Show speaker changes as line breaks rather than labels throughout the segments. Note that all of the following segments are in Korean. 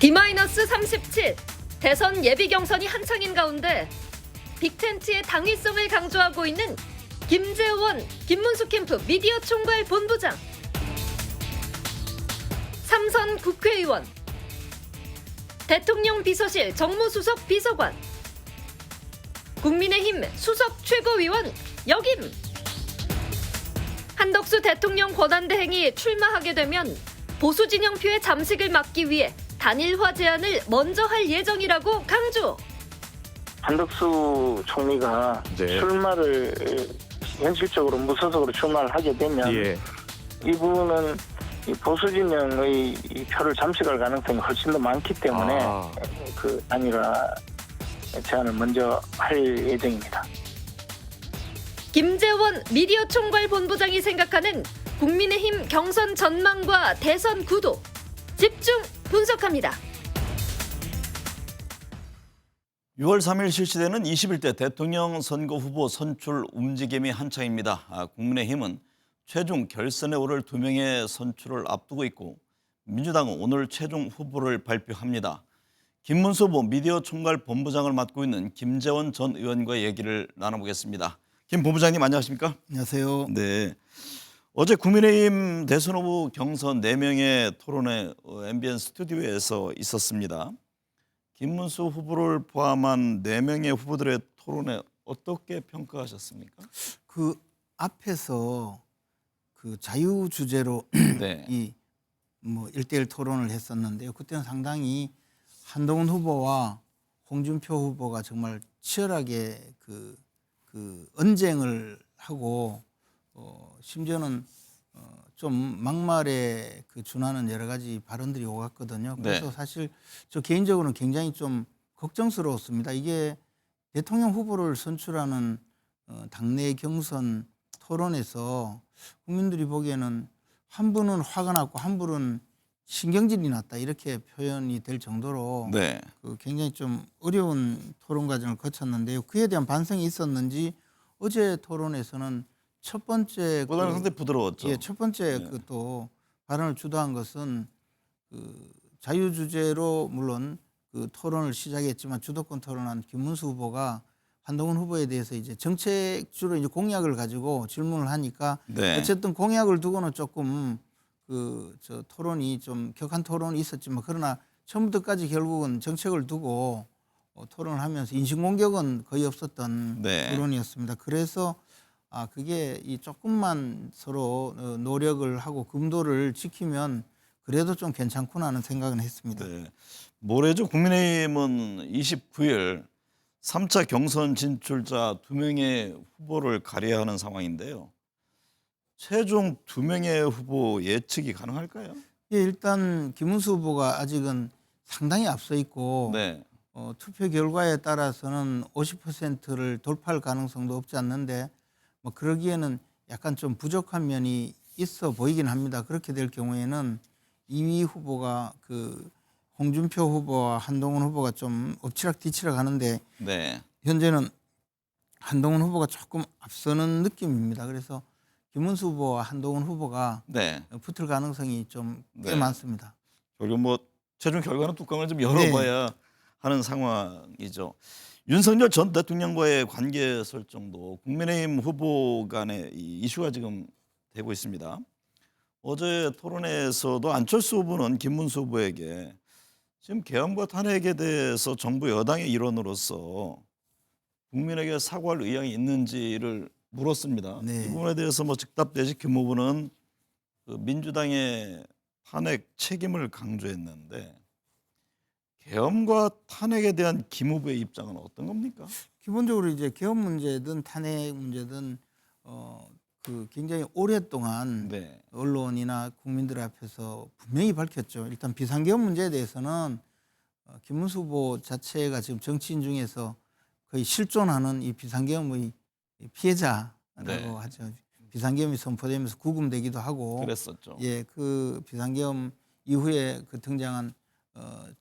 D-37 대선 예비 경선이 한창인 가운데 빅텐트의 당위성을 강조하고 있는 김재원, 김문수 캠프 미디어 총괄 본부장, 삼선 국회의원, 대통령 비서실 정무수석 비서관, 국민의힘 수석 최고위원 역임. 한덕수 대통령 권한대행이 출마하게 되면 보수 진영표의 잠식을 막기 위해 단일화 제안을 먼저 할 예정이라고 강조.
한덕수 총리가 출마를 현실적으로 무소속으로 출마를 하게 되면 이분은 이 보수 진영의 이 표를 잠식할 가능성이 훨씬 더 많기 때문에 그 단일화 제안을 먼저 할 예정입니다.
김재원 미디어 총괄 본부장이 생각하는 국민의힘 경선 전망과 대선 구도 집중 분석합니다.
6월 3일 실시되는 21대 대통령 선거 후보 선출 움직임이 한창입니다. 국민의힘은 최종 결선에 오를 2명의 선출을 앞두고 있고 민주당은 오늘 최종 후보를 발표합니다. 김문수 후보 미디어 총괄 본부장을 맡고 있는 김재원 전 의원과 얘기를 나눠보겠습니다. 김 본부장님 안녕하십니까?
안녕하세요.
네. 어제 국민의힘 대선 후보 경선 4명의 토론회 MBN 스튜디오에서 있었습니다. 김문수 후보를 포함한 4명의 후보들의 토론회 어떻게 평가하셨습니까?
그 앞에서 그 자유 주제로
네.
이 뭐 1대1 토론을 했었는데요. 그때는 상당히 한동훈 후보와 홍준표 후보가 정말 치열하게 그 언쟁을 하고 심지어는 좀 막말에 그 준하는 여러 가지 발언들이 오갔거든요. 그래서
네.
사실 저 개인적으로는 굉장히 좀 걱정스러웠습니다. 이게 대통령 후보를 선출하는 당내 경선 토론에서 국민들이 보기에는 한 분은 화가 났고 한 분은 신경질이 났다 이렇게 표현이 될 정도로
네.
그 굉장히 좀 어려운 토론 과정을 거쳤는데요. 그에 대한 반성이 있었는지 어제 토론에서는 첫 번째
보다는 상당히 부드러웠죠.
예, 첫 번째
네.
그 또 발언을 주도한 것은 그 자유 주제로 물론 그 토론을 시작했지만 주도권 토론한 김문수 후보가 한동훈 후보에 대해서 이제 정책주로 이제 공약을 가지고 질문을 하니까
네.
어쨌든 공약을 두고는 조금 그 저 토론이 좀 격한 토론이 있었지만 그러나 처음부터까지 결국은 정책을 두고 토론을 하면서 인신공격은 거의 없었던
네.
토론이었습니다. 그래서 그게 이 조금만 서로 노력을 하고 금도를 지키면 그래도 좀 괜찮구나 하는 생각은 했습니다.
네. 모레죠. 국민의힘은 29일 3차 경선 진출자 2명의 후보를 가려야 하는 상황인데요. 최종 2명의 후보 예측이 가능할까요?
예, 일단 김문수 후보가 아직은 상당히 앞서 있고
네.
투표 결과에 따라서는 50%를 돌파할 가능성도 없지 않는데 뭐 그러기에는 약간 좀 부족한 면이 있어 보이긴 합니다. 그렇게 될 경우에는 2위 후보가 그 홍준표 후보와 한동훈 후보가 좀 엎치락뒤치락 하는데
네.
현재는 한동훈 후보가 조금 앞서는 느낌입니다. 그래서 김문수 후보와 한동훈 후보가
네.
붙을 가능성이 좀 꽤
네.
많습니다.
그리고 뭐 최종 결과는 뚜껑을 좀 열어봐야 하는 상황이죠. 윤석열 전 대통령과의 관계 설정도 국민의힘 후보 간의 이 이슈가 지금 되고 있습니다. 어제 토론회에서도 안철수 후보는 김문수 후보에게 지금 계엄과 탄핵에 대해서 정부 여당의 일원으로서 국민에게 사과할 의향이 있는지를 물었습니다.
네.
이 부분에 대해서 뭐 즉답되지 김 후보는 그 민주당의 탄핵 책임을 강조했는데 계엄과 탄핵에 대한 김 후보의 입장은 어떤 겁니까?
기본적으로 이제 계엄 문제든 탄핵 문제든 그 굉장히 오랫동안
네.
언론이나 국민들 앞에서 분명히 밝혔죠. 일단 비상계엄 문제에 대해서는 김문수 후보 자체가 지금 정치인 중에서 거의 실존하는 이 비상계엄의 피해자라고
네.
하죠. 비상계엄이 선포되면서 구금되기도 하고,
그랬었죠.
예, 그 비상계엄 이후에 그 등장한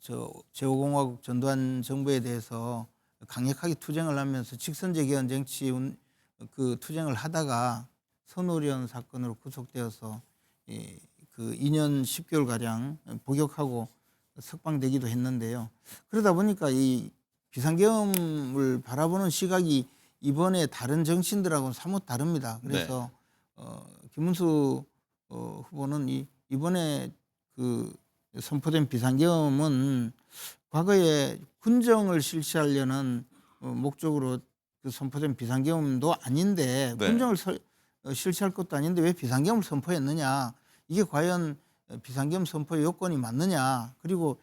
저 제5공화국 전두환 정부에 대해서 강력하게 투쟁을 하면서 직선제 개헌 정치 그 투쟁을 하다가 선우리온 사건으로 구속되어서 그 2년 10개월 가량 복역하고 석방되기도 했는데요. 그러다 보니까 이 비상계엄을 바라보는 시각이 이번에 다른 정치인들하고는 사뭇 다릅니다. 그래서 김문수 후보는 이번에 그 선포된 비상계엄은 과거에 군정을 실시하려는 목적으로 그 선포된 비상계엄도 아닌데
네.
군정을 실시할 것도 아닌데 왜 비상계엄을 선포했느냐? 이게 과연 비상계엄 선포의 요건이 맞느냐? 그리고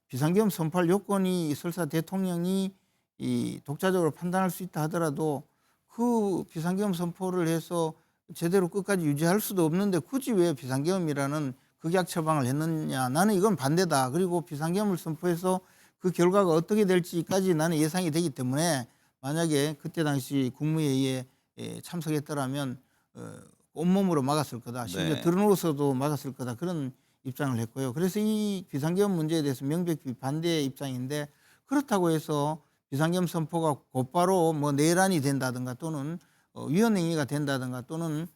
비상계엄 선포할 요건이 설사 대통령이 이 독자적으로 판단할 수 있다 하더라도 그 비상계엄 선포를 해서 제대로 끝까지 유지할 수도 없는데 굳이 왜 비상계엄이라는 극약 처방을 했느냐. 나는 이건 반대다. 그리고 비상계엄을 선포해서 그 결과가 어떻게 될지까지 나는 예상이 되기 때문에 만약에 그때 당시 국무회의에 참석했더라면 온몸으로 막았을 거다. 심지어
네.
드러누워서도 막았을 거다. 그런 입장을 했고요. 그래서 이 비상계엄 문제에 대해서 명백히 반대의 입장인데 그렇다고 해서 비상계엄 선포가 곧바로 뭐 내란이 된다든가 또는 위헌행위가 된다든가 또는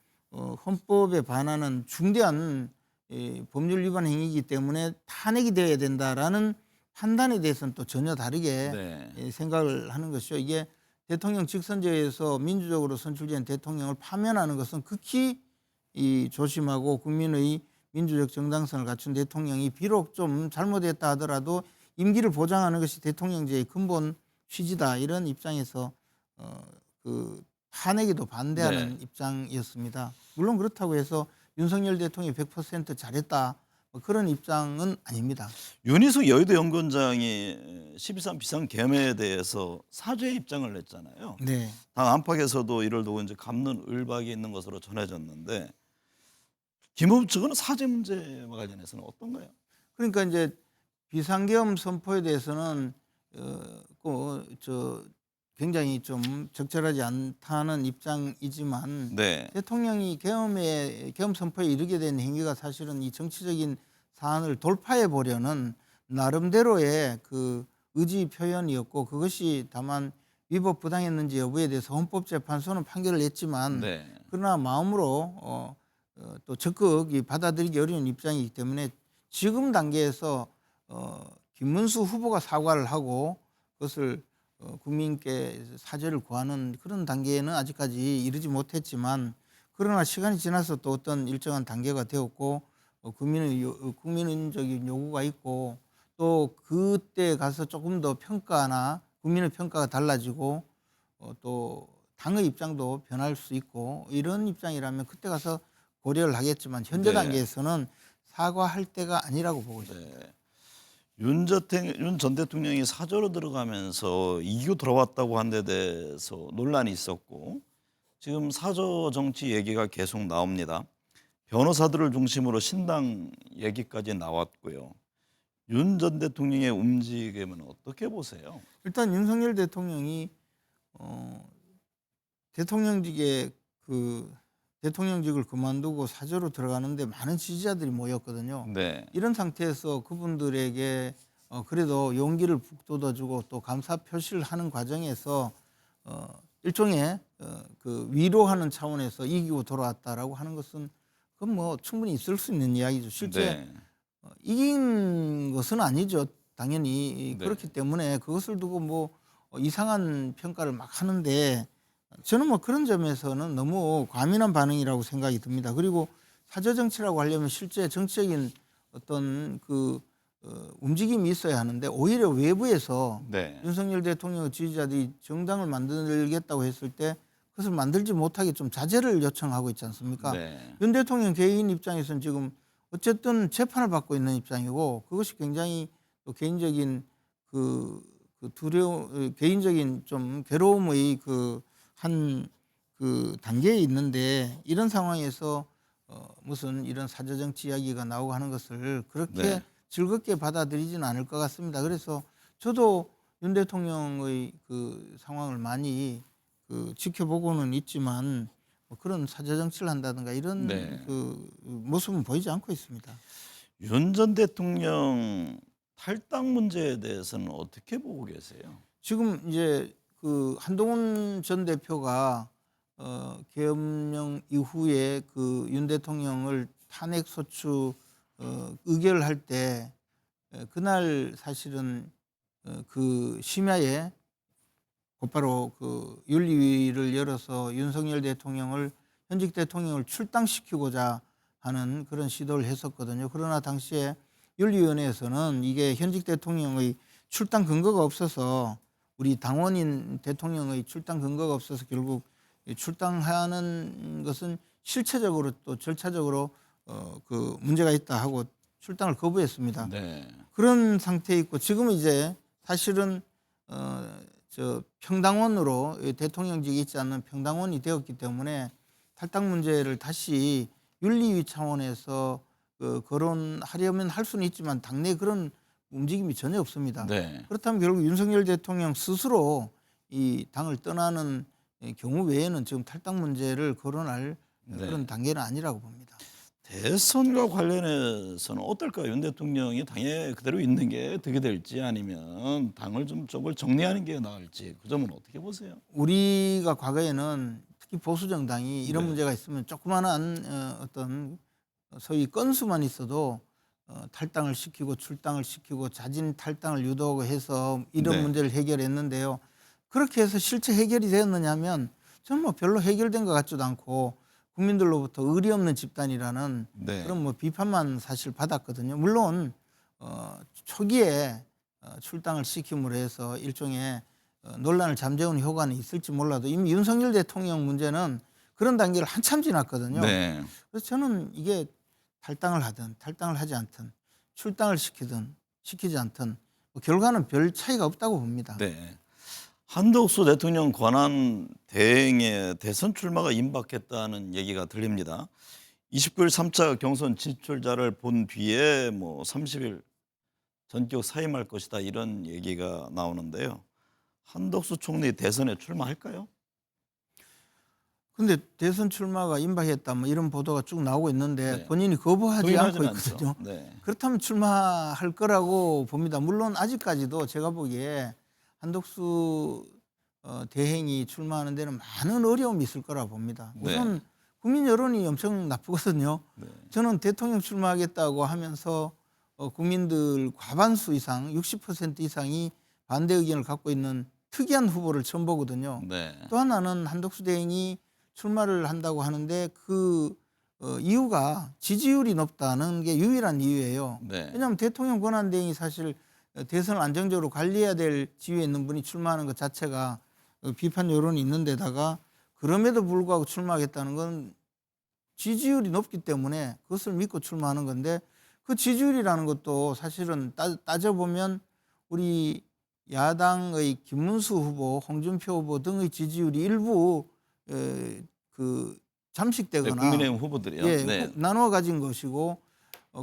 헌법에 반하는 중대한 법률 위반 행위이기 때문에 탄핵이 돼야 된다라는 판단에 대해서는 또 전혀 다르게 생각을 하는 것이죠. 이게 대통령 직선제에서 민주적으로 선출된 대통령을 파면하는 것은 극히 조심하고 국민의 민주적 정당성을 갖춘 대통령이 비록 좀 잘못했다 하더라도 임기를 보장하는 것이 대통령제의 근본 취지다. 이런 입장에서 그 탄핵에도 반대하는 입장이었습니다. 물론 그렇다고 해서 윤석열 대통령이 100% 잘했다. 그런 입장은 아닙니다.
윤희숙 여의도 연구원장이 12.3 비상계엄에 대해서 사죄 입장을 냈잖아요.
네.
당 안팎에서도 이를 두고 이제 감론 을박이 있는 것으로 전해졌는데 김 후보 측은 사죄 문제와 관련해서는 어떤가요?
그러니까 이제 비상계엄 선포에 대해서는 굉장히 좀 적절하지 않다는 입장이지만 대통령이 계엄 선포에 이르게 된 행위가 사실은 이 정치적인 사안을 돌파해 보려는 나름대로의 그 의지 표현이었고 그것이 다만 위법 부당했는지 여부에 대해서 헌법재판소는 판결을 냈지만 그러나 마음으로 또 적극 받아들이기 어려운 입장이기 때문에 지금 단계에서 김문수 후보가 사과를 하고 그것을 국민께 사죄를 구하는 그런 단계에는 아직까지 이르지 못했지만 그러나 시간이 지나서 또 어떤 일정한 단계가 되었고 국민적인 요구가 있고 또 그때 가서 조금 더 평가나 국민의 평가가 달라지고 또 당의 입장도 변할 수 있고 이런 입장이라면 그때 가서 고려를 하겠지만 현재 단계에서는 사과할 때가 아니라고 보고 있습니다.
윤 전 대통령이 사저로 들어가면서 이기고 돌아왔다고 한 데 대해서 논란이 있었고 지금 사저 정치 얘기가 계속 나옵니다. 변호사들을 중심으로 신당 얘기까지 나왔고요. 윤 전 대통령의 움직임은 어떻게 보세요?
일단 윤석열 대통령이 대통령직을 그만두고 사저로 들어가는데 많은 지지자들이 모였거든요. 이런 상태에서 그분들에게 그래도 용기를 북돋아주고 또 감사 표시를 하는 과정에서 일종의 그 위로하는 차원에서 이기고 돌아왔다라고 하는 것은 그건 뭐 충분히 있을 수 있는 이야기죠. 실제 이긴 것은 아니죠. 당연히 그렇기 때문에 그것을 두고 뭐 이상한 평가를 막 하는데 저는 뭐 그런 점에서는 너무 과민한 반응이라고 생각이 듭니다. 그리고 사저 정치라고 하려면 실제 정치적인 어떤 그 움직임이 있어야 하는데 오히려 외부에서 윤석열 대통령의 지지자들이 정당을 만들겠다고 했을 때 그것을 만들지 못하게 좀 자제를 요청하고 있지 않습니까? 윤 대통령 개인 입장에서는 지금 어쨌든 재판을 받고 있는 입장이고 그것이 굉장히 또 개인적인 개인적인 좀 괴로움의 한 단계에 있는데 이런 상황에서 무슨 이런 사저 정치 이야기가 나오고 하는 것을 그렇게 즐겁게 받아들이지는 않을 것 같습니다. 그래서 저도 윤 대통령의 그 상황을 많이 지켜보고는 있지만 뭐 그런 사저 정치를 한다든가 이런 그 모습은 보이지 않고 있습니다.
윤 전 대통령 탈당 문제에 대해서는 어떻게 보고 계세요?
지금 이제 그 한동훈 전 대표가 계엄령 이후에 그 윤 대통령을 탄핵 소추 의결할 때 그날 사실은 그 심야에 곧바로 그 윤리위를 열어서 윤석열 대통령을 현직 대통령을 출당시키고자 하는 그런 시도를 했었거든요. 그러나 당시에 윤리위원회에서는 이게 현직 대통령의 출당 근거가 없어서 우리 당원인 대통령의 출당 근거가 없어서 결국 출당하는 것은 실체적으로 또 절차적으로 그 문제가 있다 하고 출당을 거부했습니다.
네.
그런 상태에 있고 지금은 이제 사실은 저 평당원으로 대통령직이 있지 않는 평당원이 되었기 때문에 탈당 문제를 다시 윤리위 차원에서 거론하려면 할 수는 있지만 당내 그런 움직임이 전혀 없습니다.
네.
그렇다면 결국 윤석열 대통령 스스로 이 당을 떠나는 경우 외에는 지금 탈당 문제를 거론할
네.
그런 단계는 아니라고 봅니다.
대선과 관련해서는 어떨까요? 윤 대통령이 당에 그대로 있는 게 득이 될지 아니면 당을 좀 쪽을 정리하는 게 나을지 그 점은 어떻게 보세요?
우리가 과거에는 특히 보수 정당이 이런
네.
문제가 있으면 조그마한 어떤 소위 건수만 있어도 탈당을 시키고 출당을 시키고 자진 탈당을 유도하고 해서 이런
네.
문제를 해결했는데요. 그렇게 해서 실제 해결이 되었느냐면 저는 뭐 별로 해결된 것 같지도 않고 국민들로부터 의리 없는 집단이라는
네.
그런 뭐 비판만 사실 받았거든요. 물론 초기에 출당을 시킴으로 해서 일종의 논란을 잠재우는 효과는 있을지 몰라도 이미 윤석열 대통령 문제는 그런 단계를 한참 지났거든요.
네.
그래서 저는 이게 탈당을 하든 탈당을 하지 않든 출당을 시키든 시키지 않든 뭐 결과는 별 차이가 없다고 봅니다.
네. 한덕수 대통령 권한 대행의 대선 출마가 임박했다는 얘기가 들립니다. 29일 3차 경선 진출자를 본 뒤에 뭐 30일 전격 사임할 것이다 이런 얘기가 나오는데요. 한덕수 총리 대선에 출마할까요?
근데 대선 출마가 임박했다 뭐 이런 보도가 쭉 나오고 있는데
네.
본인이 거부하지 않고
부인하지는
있거든요.
않죠. 네.
그렇다면 출마할 거라고 봅니다. 물론 아직까지도 제가 보기에 한덕수 대행이 출마하는 데는 많은 어려움이 있을 거라 봅니다. 우선
네.
국민 여론이 엄청 나쁘거든요.
네.
저는 대통령 출마하겠다고 하면서 국민들 과반수 이상 60% 이상이 반대 의견을 갖고 있는 특이한 후보를 처음 보거든요.
네.
또 하나는 한덕수 대행이 출마를 한다고 하는데 그 이유가 지지율이 높다는 게 유일한 이유예요.
네.
왜냐하면 대통령 권한 대행이 사실 대선을 안정적으로 관리해야 될 지위에 있는 분이 출마하는 것 자체가 비판 여론이 있는 데다가 그럼에도 불구하고 출마하겠다는 건 지지율이 높기 때문에 그것을 믿고 출마하는 건데 그 지지율이라는 것도 사실은 따져보면 우리 야당의 김문수 후보, 홍준표 후보 등의 지지율이 일부 그 잠식되거나
국민의힘 후보들이요.
예,
네.
나누어 가진 것이고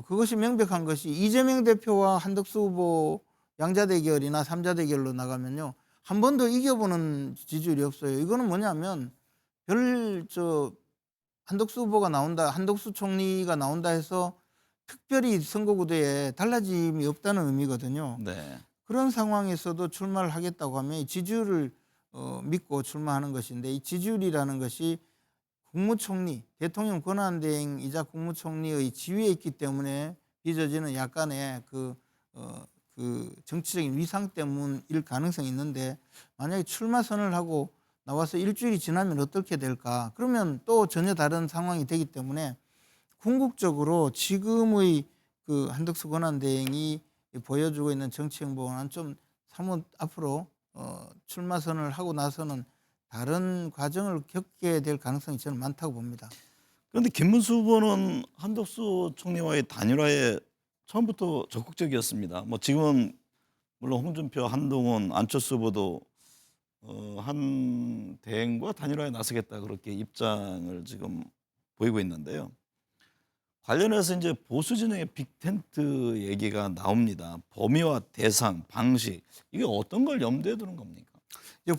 그것이 명백한 것이 이재명 대표와 한덕수 후보 양자 대결이나 삼자 대결로 나가면요. 한 번도 이겨보는 지지율이 없어요. 이거는 뭐냐면 한덕수 후보가 나온다, 한덕수 총리가 나온다 해서 특별히 선거 구도에 달라짐이 없다는 의미거든요.
네.
그런 상황에서도 출마를 하겠다고 하면 이 지지율을 믿고 출마하는 것인데 이 지지율이라는 것이 국무총리, 대통령 권한대행이자 국무총리의 지위에 있기 때문에 빚어지는 약간의 그 정치적인 위상 때문일 가능성이 있는데 만약에 출마 선언을 하고 나와서 일주일이 지나면 어떻게 될까? 그러면 또 전혀 다른 상황이 되기 때문에 궁극적으로 지금의 그 한덕수 권한대행이 보여주고 있는 정치 행보는 좀 사뭇 앞으로 출마 선언을 하고 나서는 다른 과정을 겪게 될 가능성이 저는 많다고 봅니다.
그런데 김문수 후보는 한덕수 총리와의 단일화에 처음부터 적극적이었습니다. 뭐 지금은 물론 홍준표, 한동훈, 안철수 후보도 한 대행과 단일화에 나서겠다 그렇게 입장을 지금 보이고 있는데요. 관련해서 이제 보수 진영의 빅텐트 얘기가 나옵니다. 범위와 대상, 방식 이게 어떤 걸 염두에 두는 겁니까?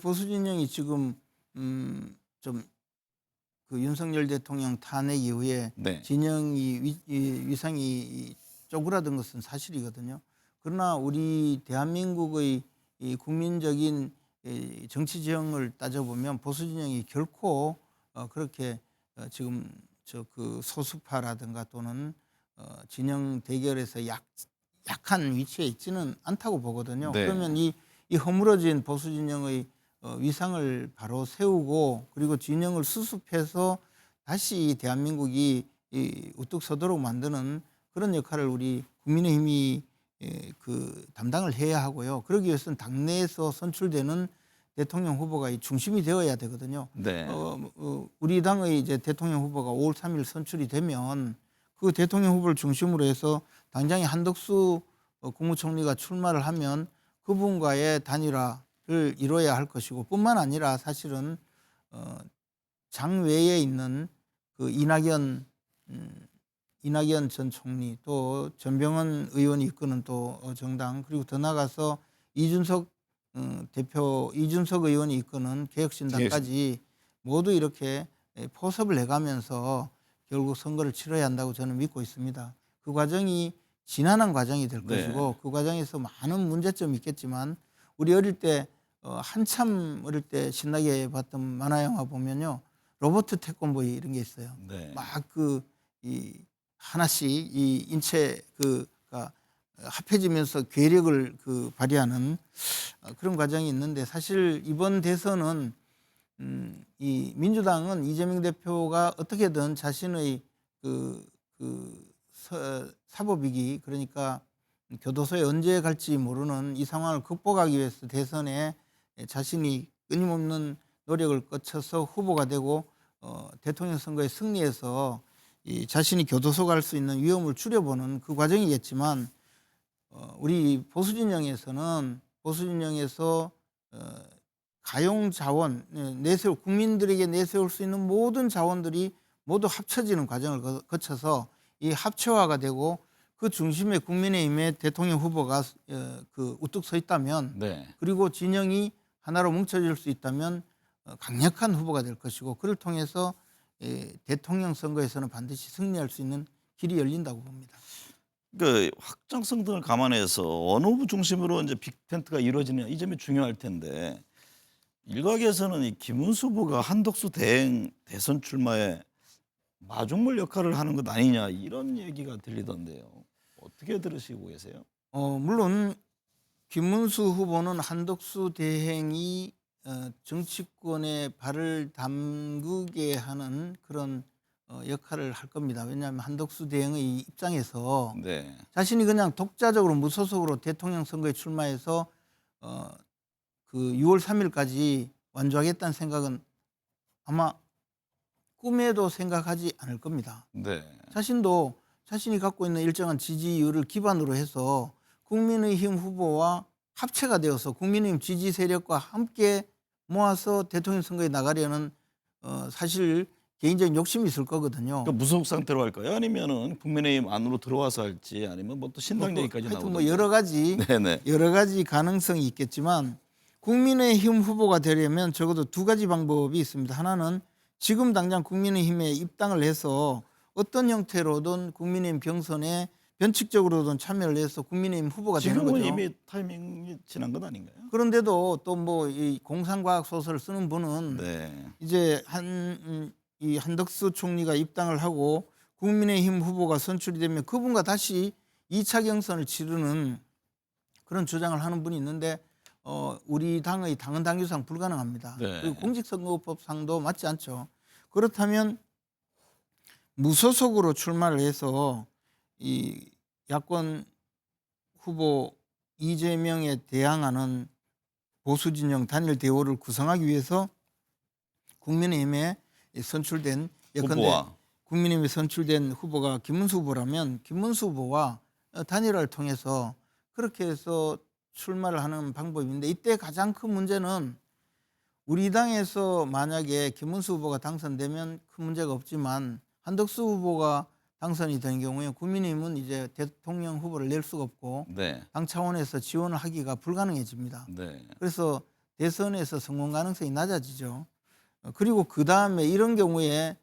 보수 진영이 지금 좀 그 윤석열 대통령 탄핵 이후에
네.
진영이 위상이 쪼그라든 것은 사실이거든요. 그러나 우리 대한민국의 이 국민적인 정치 지형을 따져보면 보수 진영이 결코 그렇게 지금 그 소수파라든가 또는 진영 대결에서 약한 위치에 있지는 않다고 보거든요.
네.
그러면 이 허물어진 보수 진영의 위상을 바로 세우고 그리고 진영을 수습해서 다시 대한민국이 우뚝 서도록 만드는 그런 역할을 우리 국민의힘이 그 담당을 해야 하고요. 그러기 위해서는 당내에서 선출되는 대통령 후보가 이 중심이 되어야 되거든요.
네.
우리 당의 이제 대통령 후보가 5월 3일 선출이 되면 그 대통령 후보를 중심으로 해서 당장에 한덕수 국무총리가 출마를 하면 그분과의 단일화를 이뤄야 할 것이고 뿐만 아니라 사실은 장외에 있는 그 이낙연 전 총리 또 전병헌 의원이 이끄는 또 정당 그리고 더 나아가서 이준석 의원이 이끄는 개혁신당까지 모두 이렇게 포섭을 해가면서 결국 선거를 치러야 한다고 저는 믿고 있습니다. 그 과정이 지난한 과정이 될 것이고 그 과정에서 많은 문제점이 있겠지만 우리 어릴 때 한참 어릴 때 신나게 봤던 만화 영화 보면요. 로버트 태권보이 이런 게 있어요.
네.
막 이 하나씩 이 인체가 합해지면서 괴력을 발휘하는 그런 과정이 있는데 사실 이번 대선은 이 민주당은 이재명 대표가 어떻게든 자신의 사법위기 그러니까 교도소에 언제 갈지 모르는 이 상황을 극복하기 위해서 대선에 자신이 끊임없는 노력을 거쳐서 후보가 되고 대통령 선거에 승리해서 이 자신이 교도소 갈 수 있는 위험을 줄여보는 그 과정이겠지만 우리 보수 진영에서 가용 자원 국민들에게 내세울 수 있는 모든 자원들이 모두 합쳐지는 과정을 거쳐서 이 합체화가 되고 그 중심에 국민의힘의 대통령 후보가 우뚝 서 있다면
네.
그리고 진영이 하나로 뭉쳐질 수 있다면 강력한 후보가 될 것이고 그를 통해서 대통령 선거에서는 반드시 승리할 수 있는 길이 열린다고 봅니다.
그 확장성 등을 감안해서 어느 후보 중심으로 이제 빅텐트가 이루어지느냐 이 점이 중요할 텐데 일각에서는 이 김문수 후보가 한덕수 대선 출마에 마중물 역할을 하는 것 아니냐 이런 얘기가 들리던데요. 어떻게 들으시고 계세요?
물론 김문수 후보는 한덕수 대행이 정치권에 발을 담그게 하는 그런 역할을 할 겁니다. 왜냐하면 한덕수 대행의 입장에서
네.
자신이 그냥 독자적으로 무소속으로 대통령 선거에 출마해서 그 6월 3일까지 완주하겠다는 생각은 아마 꿈에도 생각하지 않을 겁니다.
네.
자신도 자신이 갖고 있는 일정한 지지율을 기반으로 해서 국민의힘 후보와 합체가 되어서 국민의힘 지지 세력과 함께 모아서 대통령 선거에 나가려는 사실 개인적인 욕심이 있을 거거든요.
그러니까 무소속 상태로 할까요? 아니면은 국민의힘 안으로 들어와서 할지 아니면 뭐 또 신당 얘기까지
하여튼
나오던데.
뭐 여러 가지 가능성이 있겠지만 국민의힘 후보가 되려면 적어도 두 가지 방법이 있습니다. 하나는 지금 당장 국민의힘에 입당을 해서 어떤 형태로든 국민의힘 경선에 변칙적으로든 참여를 해서 국민의힘 후보가 되는
지금은
거죠.
이미 타이밍이 지난 것 아닌가요?
그런데도 또 뭐 이 공상과학 소설을 쓰는 분은
네.
이제 이 한덕수 총리가 입당을 하고 국민의힘 후보가 선출이 되면 그분과 다시 2차 경선을 치르는 그런 주장을 하는 분이 있는데 우리 당의 당헌 당규상 불가능합니다.
네.
그리고 공직선거법상도 맞지 않죠. 그렇다면 무소속으로 출마를 해서 이 야권 후보 이재명에 대항하는 보수 진영 단일 대오를 구성하기 위해서 국민의힘에 선출된
후보와
국민의힘에 선출된 후보가 김문수 후보라면 김문수 후보와 단일화를 통해서 그렇게 해서 출마를 하는 방법인데 이때 가장 큰 문제는 우리 당에서 만약에 김문수 후보가 당선되면 큰 문제가 없지만 한덕수 후보가 당선이 된 경우에 국민의힘은 이제 대통령 후보를 낼 수가 없고
네.
당 차원에서 지원을 하기가 불가능해집니다.
네.
그래서 대선에서 성공 가능성이 낮아지죠. 그리고 그 다음에 이런 경우에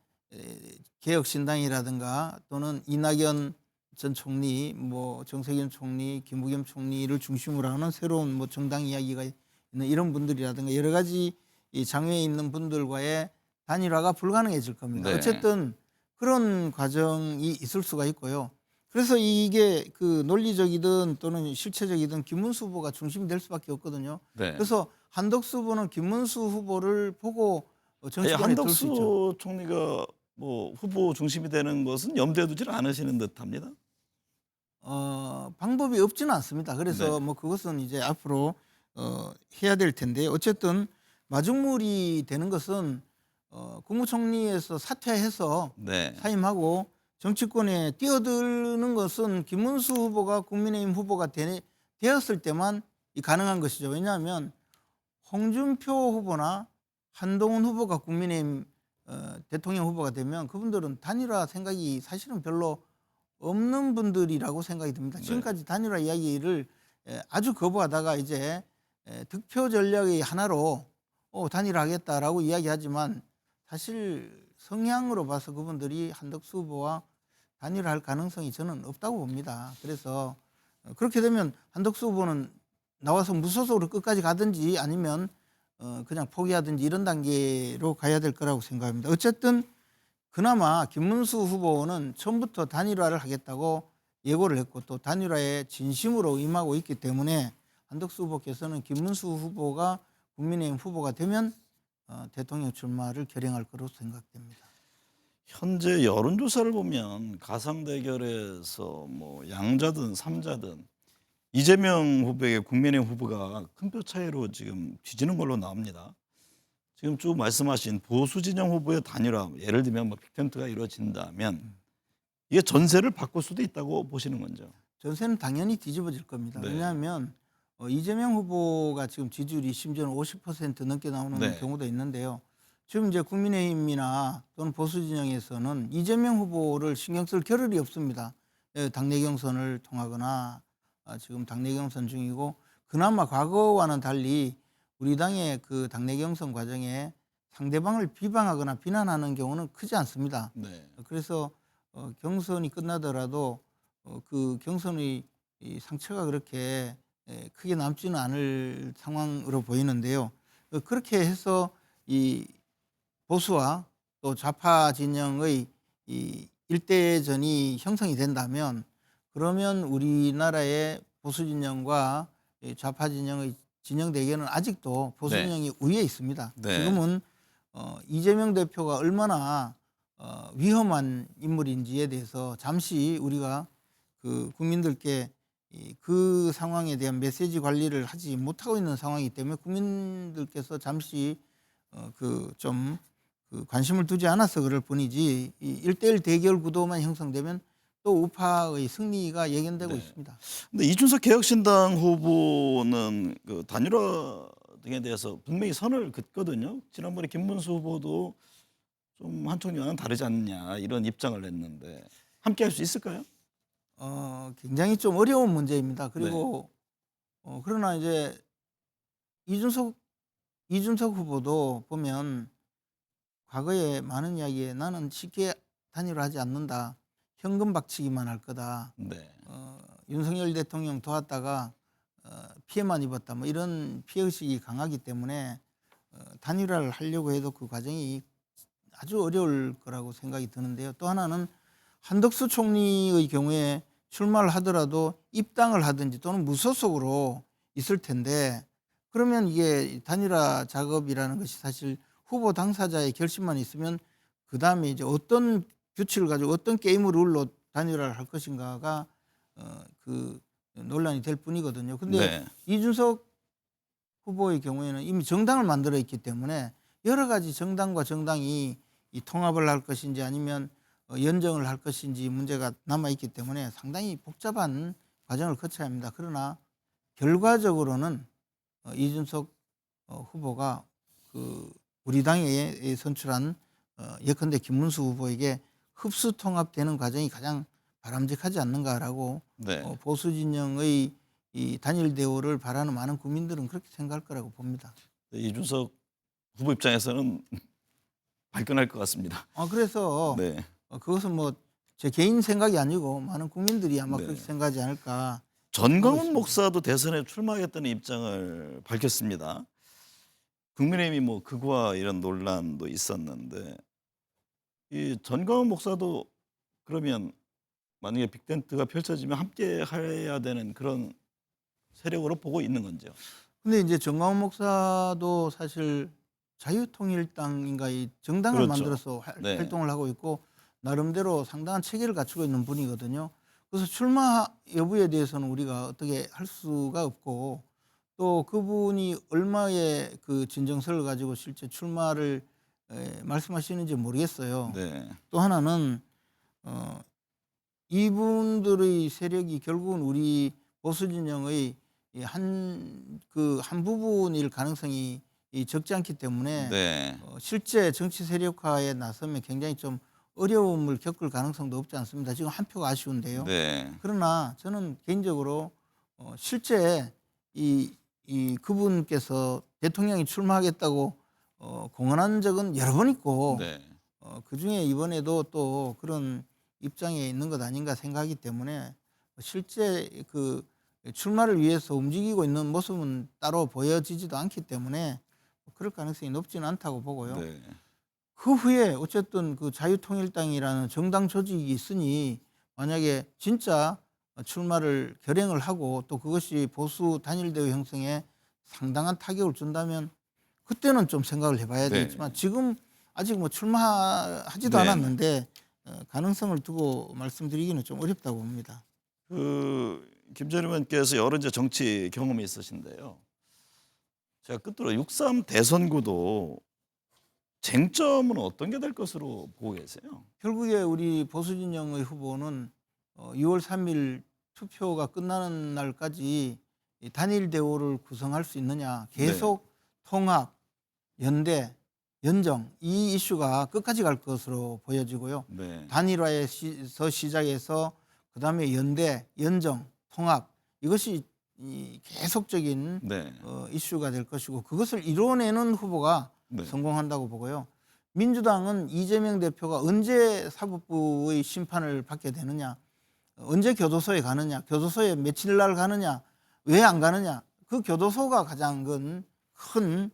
개혁신당이라든가 또는 이낙연 전 총리, 뭐 정세균 총리, 김부겸 총리를 중심으로 하는 새로운 뭐 정당 이야기가 있는 이런 분들이라든가 여러 가지 이 장외에 있는 분들과의 단일화가 불가능해질 겁니다.
네.
어쨌든 그런 과정이 있을 수가 있고요. 그래서 이게 그 논리적이든 또는 실체적이든 김문수 후보가 중심이 될 수밖에 없거든요.
네.
그래서 한덕수 후보는 김문수 후보를 보고
아니,
정치권에 들 수 있죠.
한덕수 총리가 뭐 후보 중심이 되는 것은 염두에 두질 않으시는 듯합니다.
방법이 없지는 않습니다. 그래서
네.
뭐 그것은 이제 앞으로 해야 될 텐데 어쨌든 마중물이 되는 것은 국무총리에서 사퇴해서
네.
사임하고 정치권에 뛰어드는 것은 김문수 후보가 국민의힘 후보가 되었을 때만 가능한 것이죠. 왜냐하면 홍준표 후보나 한동훈 후보가 국민의힘 대통령 후보가 되면 그분들은 단일화 생각이 사실은 별로 없는 분들이라고 생각이 듭니다.
네.
지금까지 단일화 이야기를 아주 거부하다가 이제 득표 전략의 하나로 단일화하겠다라고 이야기하지만 사실 성향으로 봐서 그분들이 한덕수 후보와 단일화할 가능성이 저는 없다고 봅니다. 그래서 그렇게 되면 한덕수 후보는 나와서 무소속으로 끝까지 가든지 아니면 그냥 포기하든지 이런 단계로 가야 될 거라고 생각합니다. 어쨌든 그나마 김문수 후보는 처음부터 단일화를 하겠다고 예고를 했고 또 단일화에 진심으로 임하고 있기 때문에 한덕수 후보께서는 김문수 후보가 국민의힘 후보가 되면 대통령 출마를 결행할 거로 생각됩니다.
현재 여론조사를 보면 가상 대결에서 뭐 양자든 삼자든 이재명 후보에게 국민의힘 후보가 큰 표 차이로 지금 뒤지는 걸로 나옵니다. 지금 쭉 말씀하신 보수 진영 후보의 단일화, 예를 들면 뭐 빅텐트가 이루어진다면 이게 전세를 바꿀 수도 있다고 보시는 건죠?
전세는 당연히 뒤집어질 겁니다.
네.
왜냐하면 이재명 후보가 지금 지지율이 심지어는 50% 넘게 나오는
네.
경우도 있는데요. 지금 이제 국민의힘이나 또는 보수 진영에서는 이재명 후보를 신경 쓸 겨를이 없습니다. 당내 경선을 통하거나 지금 당내 경선 중이고 그나마 과거와는 달리 우리 당의 그 당내 경선 과정에 상대방을 비방하거나 비난하는 경우는 크지 않습니다.
네.
그래서 경선이 끝나더라도 그 경선의 이 상처가 그렇게 크게 남지는 않을 상황으로 보이는데요. 그렇게 해서 이 보수와 또 좌파 진영의 이 일대전이 형성이 된다면 그러면 우리나라의 보수 진영과 이 좌파 진영의 진영 대결은 아직도 보수
네.
진영이 우위에 있습니다.
네.
지금은 이재명 대표가 얼마나 위험한 인물인지에 대해서 잠시 우리가 그 국민들께 그 상황에 대한 메시지 관리를 하지 못하고 있는 상황이기 때문에 국민들께서 잠시 좀 관심을 두지 않아서 그럴 뿐이지 이 1대1 대결 구도만 형성되면 또 우파의 승리가 예견되고
네.
있습니다.
근데 이준석 개혁신당 후보는 그 단일화 등에 대해서 분명히 선을 긋거든요. 지난번에 김문수 후보도 좀 한총리와는 다르지 않냐 이런 입장을 냈는데 함께 할 수 있을까요?
굉장히 좀 어려운 문제입니다. 그리고 그러나 이제 이준석 후보도 보면 과거에 많은 이야기에 나는 쉽게 단일화하지 않는다. 현금 박치기만 할 거다.
네.
윤석열 대통령 도왔다가 피해만 입었다. 뭐 이런 피해의식이 강하기 때문에 단일화를 하려고 해도 그 과정이 아주 어려울 거라고 생각이 드는데요. 또 하나는 한덕수 총리의 경우에 출마를 하더라도 입당을 하든지 또는 무소속으로 있을 텐데 그러면 이게 단일화 작업이라는 것이 사실 후보 당사자의 결심만 있으면 그 다음에 이제 어떤 규칙을 가지고 어떤 게임 룰로 단일화를 할 것인가가 그 논란이 될 뿐이거든요. 근데
네.
이준석 후보의 경우에는 이미 정당을 만들어 있기 때문에 여러 가지 정당과 정당이 이 통합을 할 것인지 아니면 연정을 할 것인지 문제가 남아 있기 때문에 상당히 복잡한 과정을 거쳐야 합니다. 그러나 결과적으로는 이준석 후보가 그 우리 당에 선출한 예컨대 김문수 후보에게 흡수 통합되는 과정이 가장 바람직하지 않는가라고
네.
보수 진영의 이 단일 대우를 바라는 많은 국민들은 그렇게 생각할 거라고 봅니다.
이준석 후보 입장에서는 발끈할 것 같습니다.
그래서
네.
그것은 뭐 제 개인 생각이 아니고 많은 국민들이 아마
네.
그렇게 생각하지 않을까.
전광훈 목사도 대선에 출마하겠다는 입장을 밝혔습니다. 국민의힘이 뭐 극우와 이런 논란도 있었는데 이 전광훈 목사도 그러면 만약에 빅텐트가 펼쳐지면 함께 해야 되는 그런 세력으로 보고 있는 건지요.
근데 이제 정광훈 목사도 사실 자유통일당인가 이 정당을
그렇죠.
만들어서
네.
활동을 하고 있고 나름대로 상당한 체계를 갖추고 있는 분이거든요. 그래서 출마 여부에 대해서는 우리가 어떻게 할 수가 없고 또 그분이 얼마의 그 진정서를 가지고 실제 출마를 말씀하시는지 모르겠어요.
네.
또 하나는 이분들의 세력이 결국은 우리 보수 진영의 한 부분일 가능성이 적지 않기 때문에
네.
실제 정치 세력화에 나서면 굉장히 좀 어려움을 겪을 가능성도 없지 않습니다. 지금 한 표가 아쉬운데요.
네.
그러나 저는 개인적으로 실제 이 그분께서 대통령이 출마하겠다고 공언한 적은 여러 번 있고
네.
그중에 이번에도 또 그런 입장에 있는 것 아닌가 생각하기 때문에 실제 그 출마를 위해서 움직이고 있는 모습은 따로 보여지지도 않기 때문에 그럴 가능성이 높지는 않다고 보고요.
네.
그 후에 어쨌든 그 자유통일당이라는 정당 조직이 있으니 만약에 진짜 출마를 결행을 하고 또 그것이 보수 단일대우 형성에 상당한 타격을 준다면 그때는 좀 생각을 해봐야
네.
되겠지만 지금 아직 뭐 출마하지도
네.
않았는데 가능성을 두고 말씀드리기는 좀 어렵다고 봅니다.
김재룡 의원께서 여러 이제 정치 경험이 있으신데요. 제가 끝으로 6.3 대선구도 쟁점은 어떤 게 될 것으로 보고 계세요?
결국에 우리 보수진영의 후보는 6월 3일 투표가 끝나는 날까지 이 단일 대우를 구성할 수 있느냐, 계속 통합, 연대, 연정 이 이슈가 끝까지 갈 것으로 보여지고요.
네.
단일화에서 시작해서 그다음에 연대, 연정, 통합 이것이 계속적인
네.
이슈가 될 것이고 그것을 이뤄내는 후보가
네.
성공한다고 보고요. 민주당은 이재명 대표가 언제 사법부의 심판을 받게 되느냐, 언제 교도소에 가느냐, 교도소에 며칠 날 가느냐, 왜 안 가느냐, 그 교도소가 가장 큰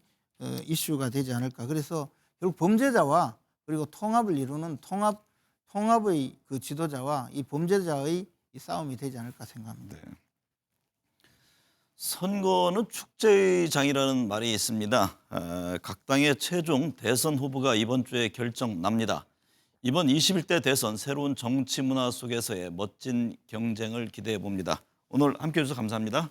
이슈가 되지 않을까. 그래서 결국 범죄자와 그리고 통합을 이루는 통합의 그 지도자와 이 범죄자의 이 싸움이 되지 않을까 생각합니다.
네. 선거는 축제의 장이라는 말이 있습니다. 각 당의 최종 대선 후보가 이번 주에 결정납니다. 이번 21대 대선 새로운 정치 문화 속에서의 멋진 경쟁을 기대해 봅니다. 오늘 함께해 주셔서 감사합니다.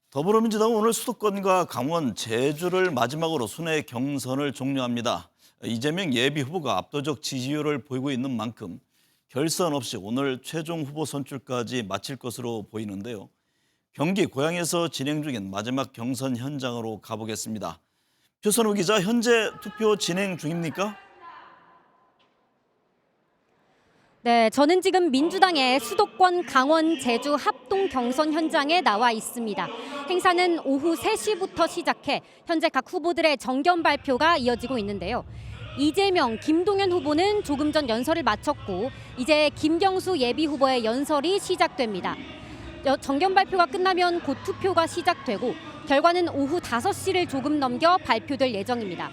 더불어민주당은 오늘 수도권과 강원, 제주를 마지막으로 순회 경선을 종료합니다. 이재명 예비후보가 압도적 지지율을 보이고 있는 만큼 결선 없이 오늘 최종 후보 선출까지 마칠 것으로 보이는데요. 경기 고양에서 진행 중인 마지막 경선 현장으로 가보겠습니다. 표선우 기자, 현재 투표 진행 중입니까?
네, 저는 지금 민주당의 수도권 강원 제주 합동 경선 현장에 나와 있습니다. 행사는 오후 3시부터 시작해 현재 각 후보들의 정견 발표가 이어지고 있는데요. 이재명, 김동연 후보는 조금 전 연설을 마쳤고 이제 김경수 예비 후보의 연설이 시작됩니다. 정견 발표가 끝나면 곧 투표가 시작되고 결과는 오후 5시를 조금 넘겨 발표될 예정입니다.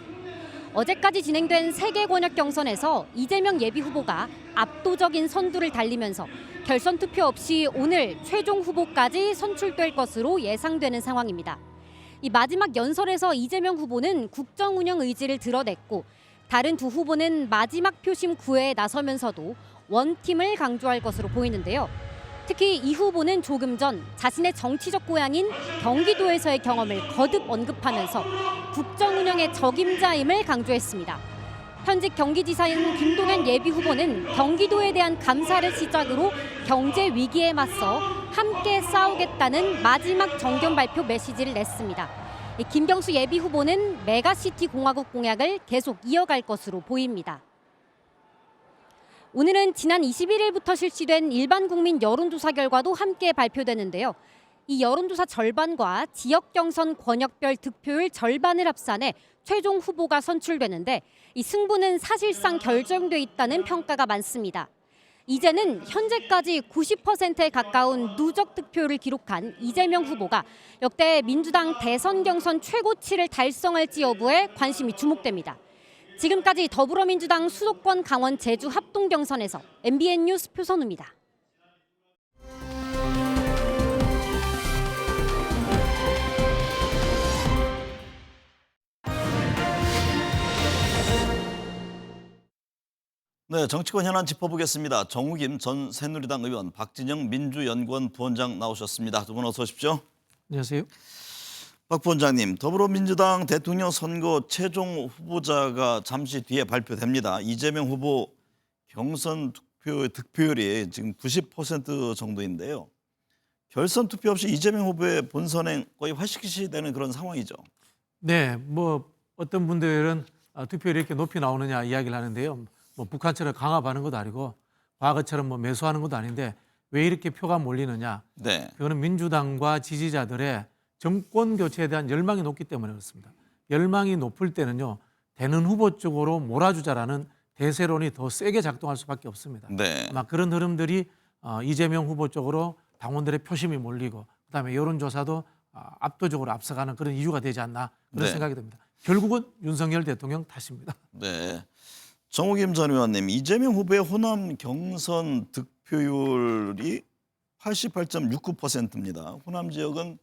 어제까지 진행된 3개 권역 경선에서 이재명 예비 후보가 압도적인 선두를 달리면서 결선 투표 없이 오늘 최종 후보까지 선출될 것으로 예상되는 상황입니다. 이 마지막 연설에서 이재명 후보는 국정 운영 의지를 드러냈고 다른 두 후보는 마지막 표심 구애에 나서면서도 원팀을 강조할 것으로 보이는데요. 특히 이 후보는 조금 전 자신의 정치적 고향인 경기도에서의 경험을 거듭 언급하면서 국정 운영의 적임자임을 강조했습니다. 현직 경기지사인 김동연 예비 후보는 경기도에 대한 감사를 시작으로 경제 위기에 맞서 함께 싸우겠다는 마지막 정견 발표 메시지를 냈습니다. 김경수 예비 후보는 메가시티 공화국 공약을 계속 이어갈 것으로 보입니다. 오늘은 지난 21일부터 실시된 일반 국민 여론조사 결과도 함께 발표되는데요. 이 여론조사 절반과 지역 경선 권역별 득표율 절반을 합산해 최종 후보가 선출되는데 이 승부는 사실상 결정돼 있다는 평가가 많습니다. 이제는 현재까지 90%에 가까운 누적 득표율을 기록한 이재명 후보가 역대 민주당 대선 경선 최고치를 달성할지 여부에 관심이 주목됩니다. 지금까지 더불어민주당 수도권 강원 제주 합동 경선에서 MBN 뉴스 표선우입니다.
네, 정치권 현안 짚어보겠습니다. 정우김 전 새누리당 의원, 박진영 민주연구원 부원장 나오셨습니다. 두 분 어서 오십시오.
안녕하세요.
박 부원장님, 더불어민주당 대통령 선거 최종 후보자가 잠시 뒤에 발표됩니다. 이재명 후보 경선 득표율이 지금 90% 정도인데요. 결선 투표 없이 이재명 후보의 본선행 거의 활식시되는 그런 상황이죠.
네, 뭐 어떤 분들은 투표율이 이렇게 높이 나오느냐 이야기를 하는데요. 뭐 북한처럼 강압하는 것도 아니고 과거처럼 뭐 매수하는 것도 아닌데 왜 이렇게 표가 몰리느냐?
네.
그거는 민주당과 지지자들의 정권 교체에 대한 열망이 높기 때문에 그렇습니다. 열망이 높을 때는요, 되는 후보 쪽으로 몰아주자라는 대세론이 더 세게 작동할 수밖에 없습니다.
네.
아마 그런 흐름들이 이재명 후보 쪽으로 당원들의 표심이 몰리고 그다음에 여론조사도 압도적으로 앞서가는 그런 이유가 되지 않나 그런
네.
생각이 듭니다. 결국은 윤석열 대통령 탓입니다.
네. 정우김 전 의원님, 이재명 후보의 호남 경선 득표율이 88.69%입니다. 호남 지역은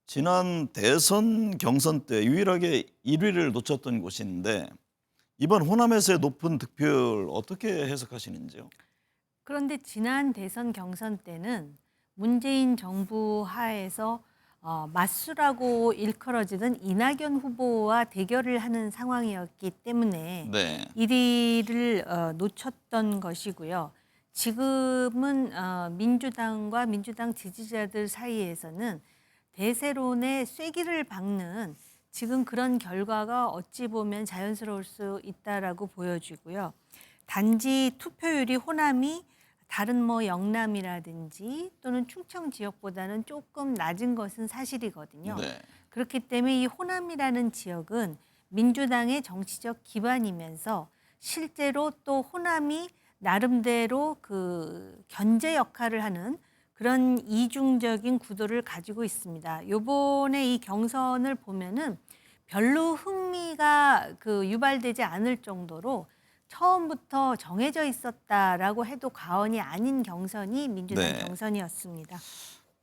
지난 대선 경선 때 유일하게 1위를 놓쳤던 곳인데 이번 호남에서의 높은 득표율 어떻게 해석하시는지요?
그런데 지난 대선 경선 때는 문재인 정부 하에서 맞수라고 일컬어지던 이낙연 후보와 대결을 하는 상황이었기 때문에
네.
1위를 놓쳤던 것이고요. 지금은 민주당과 민주당 지지자들 사이에서는 대세론의 쐐기를 박는 지금 그런 결과가 어찌 보면 자연스러울 수 있다라고 보여지고요. 단지 투표율이 호남이 다른 뭐 영남이라든지 또는 충청 지역보다는 조금 낮은 것은 사실이거든요.
네.
그렇기 때문에 이 호남이라는 지역은 민주당의 정치적 기반이면서 실제로 또 호남이 나름대로 그 견제 역할을 하는 그런 이중적인 구도를 가지고 있습니다. 요번에 이 경선을 보면은 별로 흥미가 유발되지 않을 정도로 처음부터 정해져 있었다라고 해도 과언이 아닌 경선이 민주당
네.
경선이었습니다.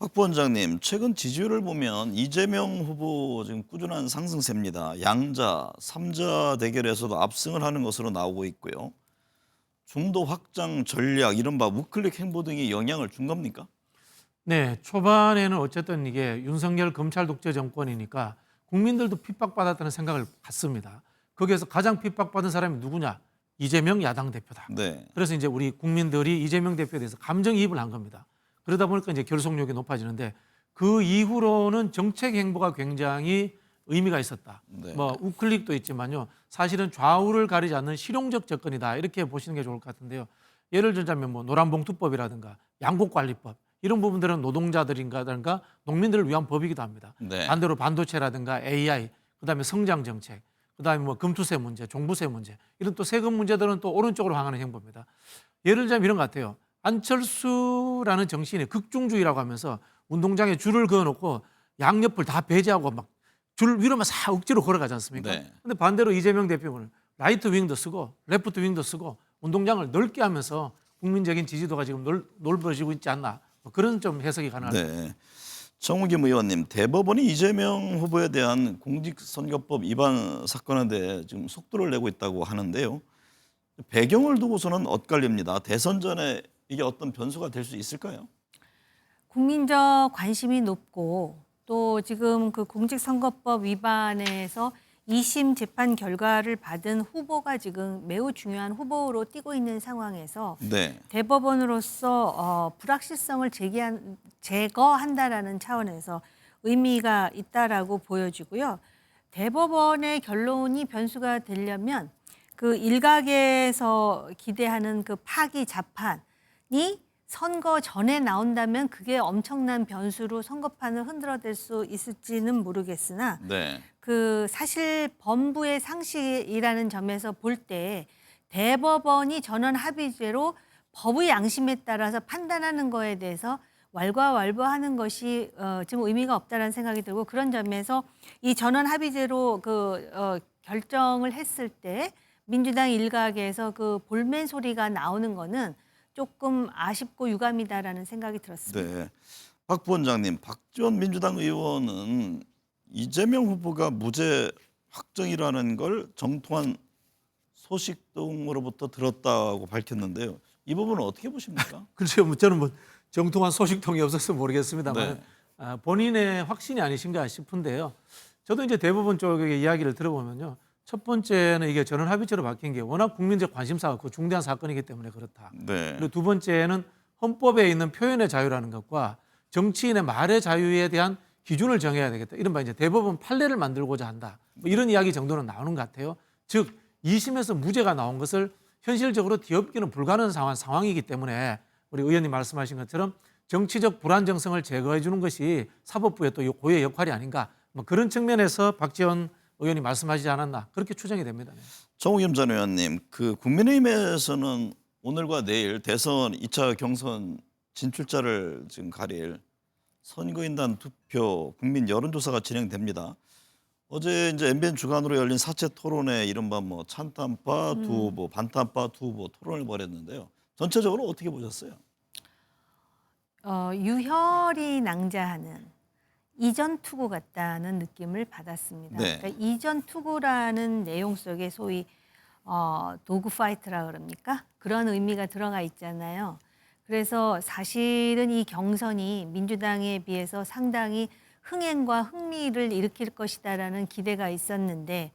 박 부원장님, 최근 지지율을 보면 이재명 후보 지금 꾸준한 상승세입니다. 양자, 삼자 대결에서도 압승을 하는 것으로 나오고 있고요. 중도 확장 전략, 이른바 우클릭 행보 등이 영향을 준 겁니까?
네, 초반에는 어쨌든 이게 윤석열 검찰 독재 정권이니까 국민들도 핍박받았다는 생각을 갖습니다. 거기에서 가장 핍박받은 사람이 누구냐? 이재명 야당 대표다.
네.
그래서 이제 우리 국민들이 이재명 대표에 대해서 감정이입을 한 겁니다. 그러다 보니까 이제 결속력이 높아지는데 그 이후로는 정책 행보가 굉장히 의미가 있었다.
네.
뭐 우클릭도 있지만요. 사실은 좌우를 가리지 않는 실용적 접근이다. 이렇게 보시는 게 좋을 것 같은데요. 예를 들자면 뭐 노란봉투법이라든가 양곡관리법 이런 부분들은 노동자들인가든가 농민들을 위한 법이기도 합니다.
네.
반대로 반도체라든가 AI, 그다음에 성장 정책, 그다음에 뭐 금투세 문제, 종부세 문제 이런 또 세금 문제들은 또 오른쪽으로 향하는 행보입니다. 예를 들자면 이런 것 같아요. 안철수라는 정신이 극중주의라고 하면서 운동장에 줄을 그어놓고 양옆을 다 배제하고 막 줄 위로만 싹 억지로 걸어가지 않습니까?
네.
근데 반대로 이재명 대표는 라이트 윙도 쓰고 레프트 윙도 쓰고 운동장을 넓게 하면서 국민적인 지지도가 지금 넓어지고 있지 않나 뭐 그런 좀 해석이 가능합니다.
네. 정우김 의원님, 대법원이 이재명 후보에 대한 공직선거법 위반 사건에 대해 지금 속도를 내고 있다고 하는데요. 배경을 두고서는 엇갈립니다. 대선 전에 이게 어떤 변수가 될 수 있을까요?
국민적 관심이 높고 또 지금 그 공직선거법 위반에서 2심 재판 결과를 받은 후보가 지금 매우 중요한 후보로 뛰고 있는 상황에서
네.
대법원으로서 불확실성을 제거한다라는 차원에서 의미가 있다라고 보여지고요. 대법원의 결론이 변수가 되려면 그 일각에서 기대하는 그 파기 자판이 선거 전에 나온다면 그게 엄청난 변수로 선거판을 흔들어댈 수 있을지는 모르겠으나
네.
그 사실 범부의 상식이라는 점에서 볼 때 대법원이 전원 합의제로 법의 양심에 따라서 판단하는 거에 대해서 왈가왈부하는 것이 지금 의미가 없다라는 생각이 들고, 그런 점에서 이 전원 합의제로 결정을 했을 때 민주당 일각에서 그 볼멘 소리가 나오는 거는 조금 아쉽고 유감이다라는 생각이 들었습니다.
네. 박 부원장님, 박지원 민주당 의원은 이재명 후보가 무죄 확정이라는 걸 정통한 소식 등으로부터 들었다고 밝혔는데요. 이 부분은 어떻게 보십니까?
글쎄요, 뭐 저는 뭐 정통한 소식통이 없어서 모르겠습니다만
네.
본인의 확신이 아니신가 싶은데요. 저도 이제 대부분 쪽의 이야기를 들어보면요. 첫 번째는 이게 전원 합의체로 바뀐 게 워낙 국민적 관심사가 그 중대한 사건이기 때문에 그렇다.
네.
그리고 두 번째는 헌법에 있는 표현의 자유라는 것과 정치인의 말의 자유에 대한 기준을 정해야 되겠다. 이른바 이제 대법원 판례를 만들고자 한다. 뭐 이런 이야기 정도는 나오는 것 같아요. 즉 2심에서 무죄가 나온 것을 현실적으로 뒤엎기는 불가능한 상황이기 때문에 우리 의원님 말씀하신 것처럼 정치적 불안정성을 제거해 주는 것이 사법부의 또 고유의 역할이 아닌가. 뭐 그런 측면에서 박지원 의원이 말씀하시지 않았나 그렇게 추정이 됩니다. 네.
정우겸 전 의원님, 그 국민의힘에서는 오늘과 내일 대선 2차 경선 진출자를 지금 가릴 선거인단 투표 국민 여론조사가 진행됩니다. 어제 이제 MBN 주간으로 열린 사체 토론회 이른바 뭐 찬탄파 두 후보, 반탄파 두 후보 토론을 벌였는데요. 전체적으로 어떻게 보셨어요?
유혈이 낭자하는 이전 투구 같다는 느낌을 받았습니다.
네.
그러니까 이전 투구라는 내용 속에 소위 도그 파이트라 그럽니까? 그런 의미가 들어가 있잖아요. 그래서 사실은 이 경선이 민주당에 비해서 상당히 흥행과 흥미를 일으킬 것이다라는 기대가 있었는데,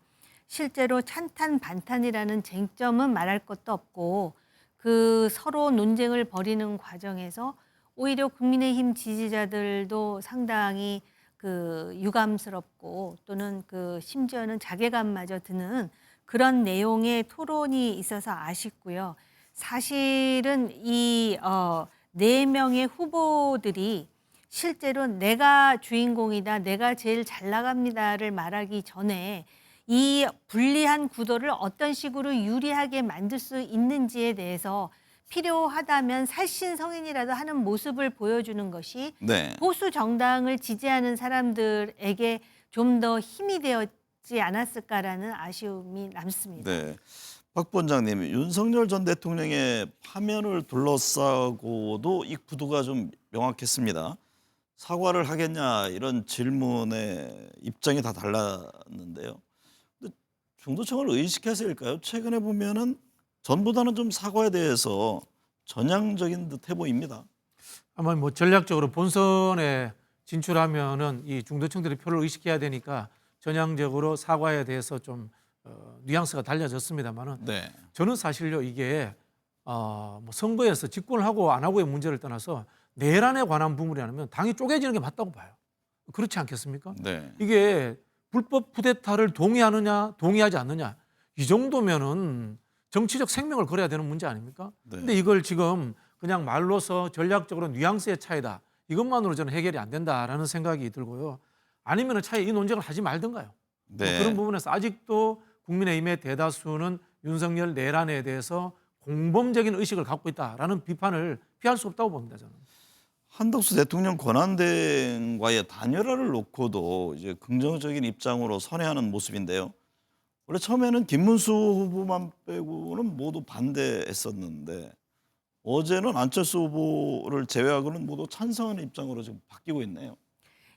실제로 찬탄 반탄이라는 쟁점은 말할 것도 없고 그 서로 논쟁을 벌이는 과정에서 오히려 국민의힘 지지자들도 상당히 그 유감스럽고 또는 그 심지어는 자괴감마저 드는 그런 내용의 토론이 있어서 아쉽고요. 사실은 이 4명의 후보들이 실제로 내가 주인공이다, 내가 제일 잘 나갑니다를 말하기 전에 이 불리한 구도를 어떤 식으로 유리하게 만들 수 있는지에 대해서 필요하다면 살신성인이라도 하는 모습을 보여주는 것이
네.
보수 정당을 지지하는 사람들에게 좀 더 힘이 되었지 않았을까라는 아쉬움이 남습니다.
네. 박 부원장님, 윤석열 전 대통령의 파면을 둘러싸고도 이 구도가 좀 명확했습니다. 사과를 하겠냐 이런 질문에 입장이 다 달랐는데요. 근데 중도층을 의식해서일까요? 최근에 보면은 전보다는 좀 사과에 대해서 전향적인 듯해 보입니다.
아마 뭐 전략적으로 본선에 진출하면은 이 중도층들이 표를 의식해야 되니까 전향적으로 사과에 대해서 좀 뉘앙스가 달라졌습니다만은
네.
저는 사실요 이게 뭐 선거에서 집권을 하고 안 하고의 문제를 떠나서 내란에 관한 부분이라면 당이 쪼개지는 게 맞다고 봐요. 그렇지 않겠습니까?
네.
이게 불법 쿠데타를 동의하느냐 동의하지 않느냐 이 정도면은 정치적 생명을 걸어야 되는 문제 아닙니까?
네.
근데 이걸 지금 그냥 말로서 전략적으로 뉘앙스의 차이다. 이것만으로 저는 해결이 안 된다라는 생각이 들고요. 아니면 차라리 이 논쟁을 하지 말든가요.
네.
뭐 그런 부분에서 아직도 국민의힘의 대다수는 윤석열 내란에 대해서 공범적인 의식을 갖고 있다라는 비판을 피할 수 없다고 봅니다. 저는.
한덕수 대통령 권한대행과의 단일화를 놓고도 이제 긍정적인 입장으로 선회하는 모습인데요. 원래 처음에는 김문수 후보만 빼고는 모두 반대했었는데 어제는 안철수 후보를 제외하고는 모두 찬성하는 입장으로 지금 바뀌고 있네요.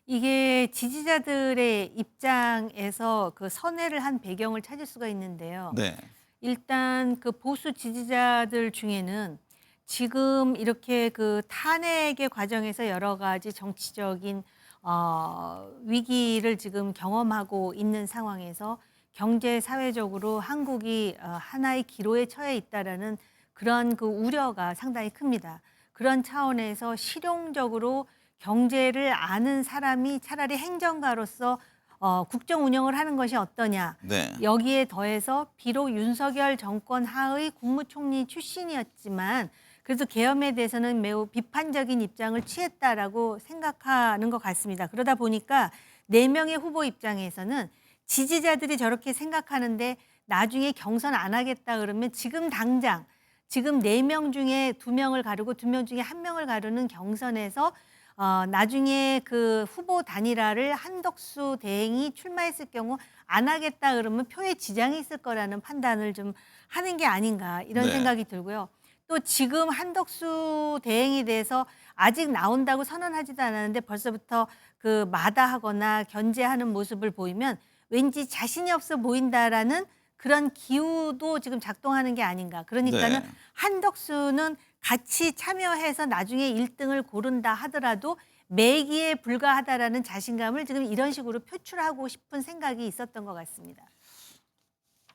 이게 지지자들의 입장에서 그 선회를 한 배경을 찾을 수가 있는데요.
네.
일단 그 보수 지지자들 중에는 지금 이렇게 그 탄핵의 과정에서 여러 가지 정치적인 위기를 지금 경험하고 있는 상황에서 경제 사회적으로 한국이 하나의 기로에 처해 있다라는 그런 그 우려가 상당히 큽니다. 그런 차원에서 실용적으로 경제를 아는 사람이 차라리 행정가로서 국정 운영을 하는 것이 어떠냐.
네.
여기에 더해서 비록 윤석열 정권 하의 국무총리 출신이었지만 그래도 계엄에 대해서는 매우 비판적인 입장을 취했다라고 생각하는 것 같습니다. 그러다 보니까 4명의 후보 입장에서는 지지자들이 저렇게 생각하는데 나중에 경선 안 하겠다 그러면 지금 당장 지금 4명 중에 2명을 가르고 2명 중에 1명을 가르는 경선에서 나중에 그 후보 단일화를 한덕수 대행이 출마했을 경우 안 하겠다 그러면 표에 지장이 있을 거라는 판단을 좀 하는 게 아닌가 이런
네.
생각이 들고요. 또 지금 한덕수 대행에 대해서 아직 나온다고 선언하지도 않았는데 벌써부터 그 마다하거나 견제하는 모습을 보이면 왠지 자신이 없어 보인다라는 그런 기우도 지금 작동하는 게 아닌가. 그러니까는
네.
한덕수는 같이 참여해서 나중에 1등을 고른다 하더라도 매기에 불과하다라는 자신감을 지금 이런 식으로 표출하고 싶은 생각이 있었던 것 같습니다.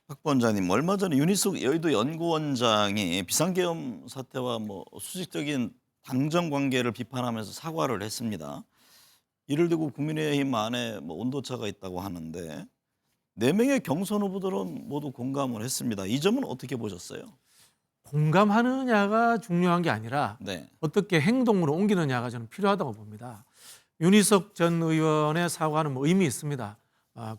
박 원장님, 얼마 전에 윤희숙 여의도 연구원장이 비상계엄 사태와 뭐 수직적인 당정 관계를 비판하면서 사과를 했습니다. 이를 두고 국민의힘 안에 뭐 온도차가 있다고 하는데 4명의 경선 후보들은 모두 공감을 했습니다. 이 점은 어떻게 보셨어요?
공감하느냐가 중요한 게 아니라
네.
어떻게 행동으로 옮기느냐가 저는 필요하다고 봅니다. 윤희석 전 의원의 사과는 뭐 의미 있습니다.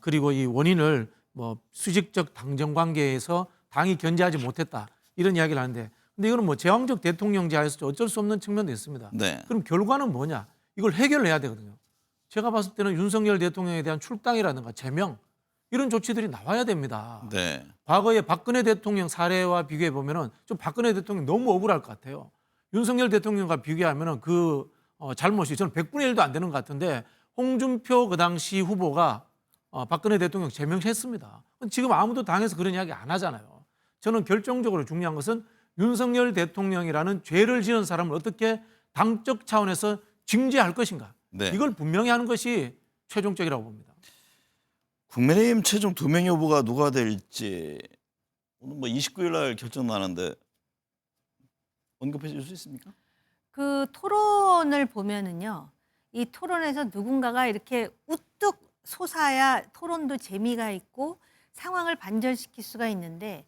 그리고 이 원인을 뭐 수직적 당정 관계에서 당이 견제하지 못했다 이런 이야기를 하는데, 근데 이거는 뭐 제왕적 대통령제하에서 어쩔 수 없는 측면도 있습니다.
네.
그럼 결과는 뭐냐? 이걸 해결을 해야 되거든요. 제가 봤을 때는 윤석열 대통령에 대한 출당이라든가 제명 이런 조치들이 나와야 됩니다.
네.
과거에 박근혜 대통령 사례와 비교해 보면은 좀 박근혜 대통령 너무 억울할 것 같아요. 윤석열 대통령과 비교하면은 그 잘못이 저는 100분의 1도 안 되는 것 같은데, 홍준표 그 당시 후보가 박근혜 대통령 제명했습니다. 지금 아무도 당에서 그런 이야기 안 하잖아요. 저는 결정적으로 중요한 것은 윤석열 대통령이라는 죄를 지은 사람을 어떻게 당적 차원에서 징계할 것인가.
네.
이걸 분명히 하는 것이 최종적이라고 봅니다.
국민의힘 최종 2명의 후보가 누가 될지 오늘 뭐 29일 날 결정 나는데 언급해 줄 수 있습니까?
그 토론을 보면은요, 이 토론에서 누군가가 이렇게 우뚝 솟아야 토론도 재미가 있고 상황을 반전시킬 수가 있는데,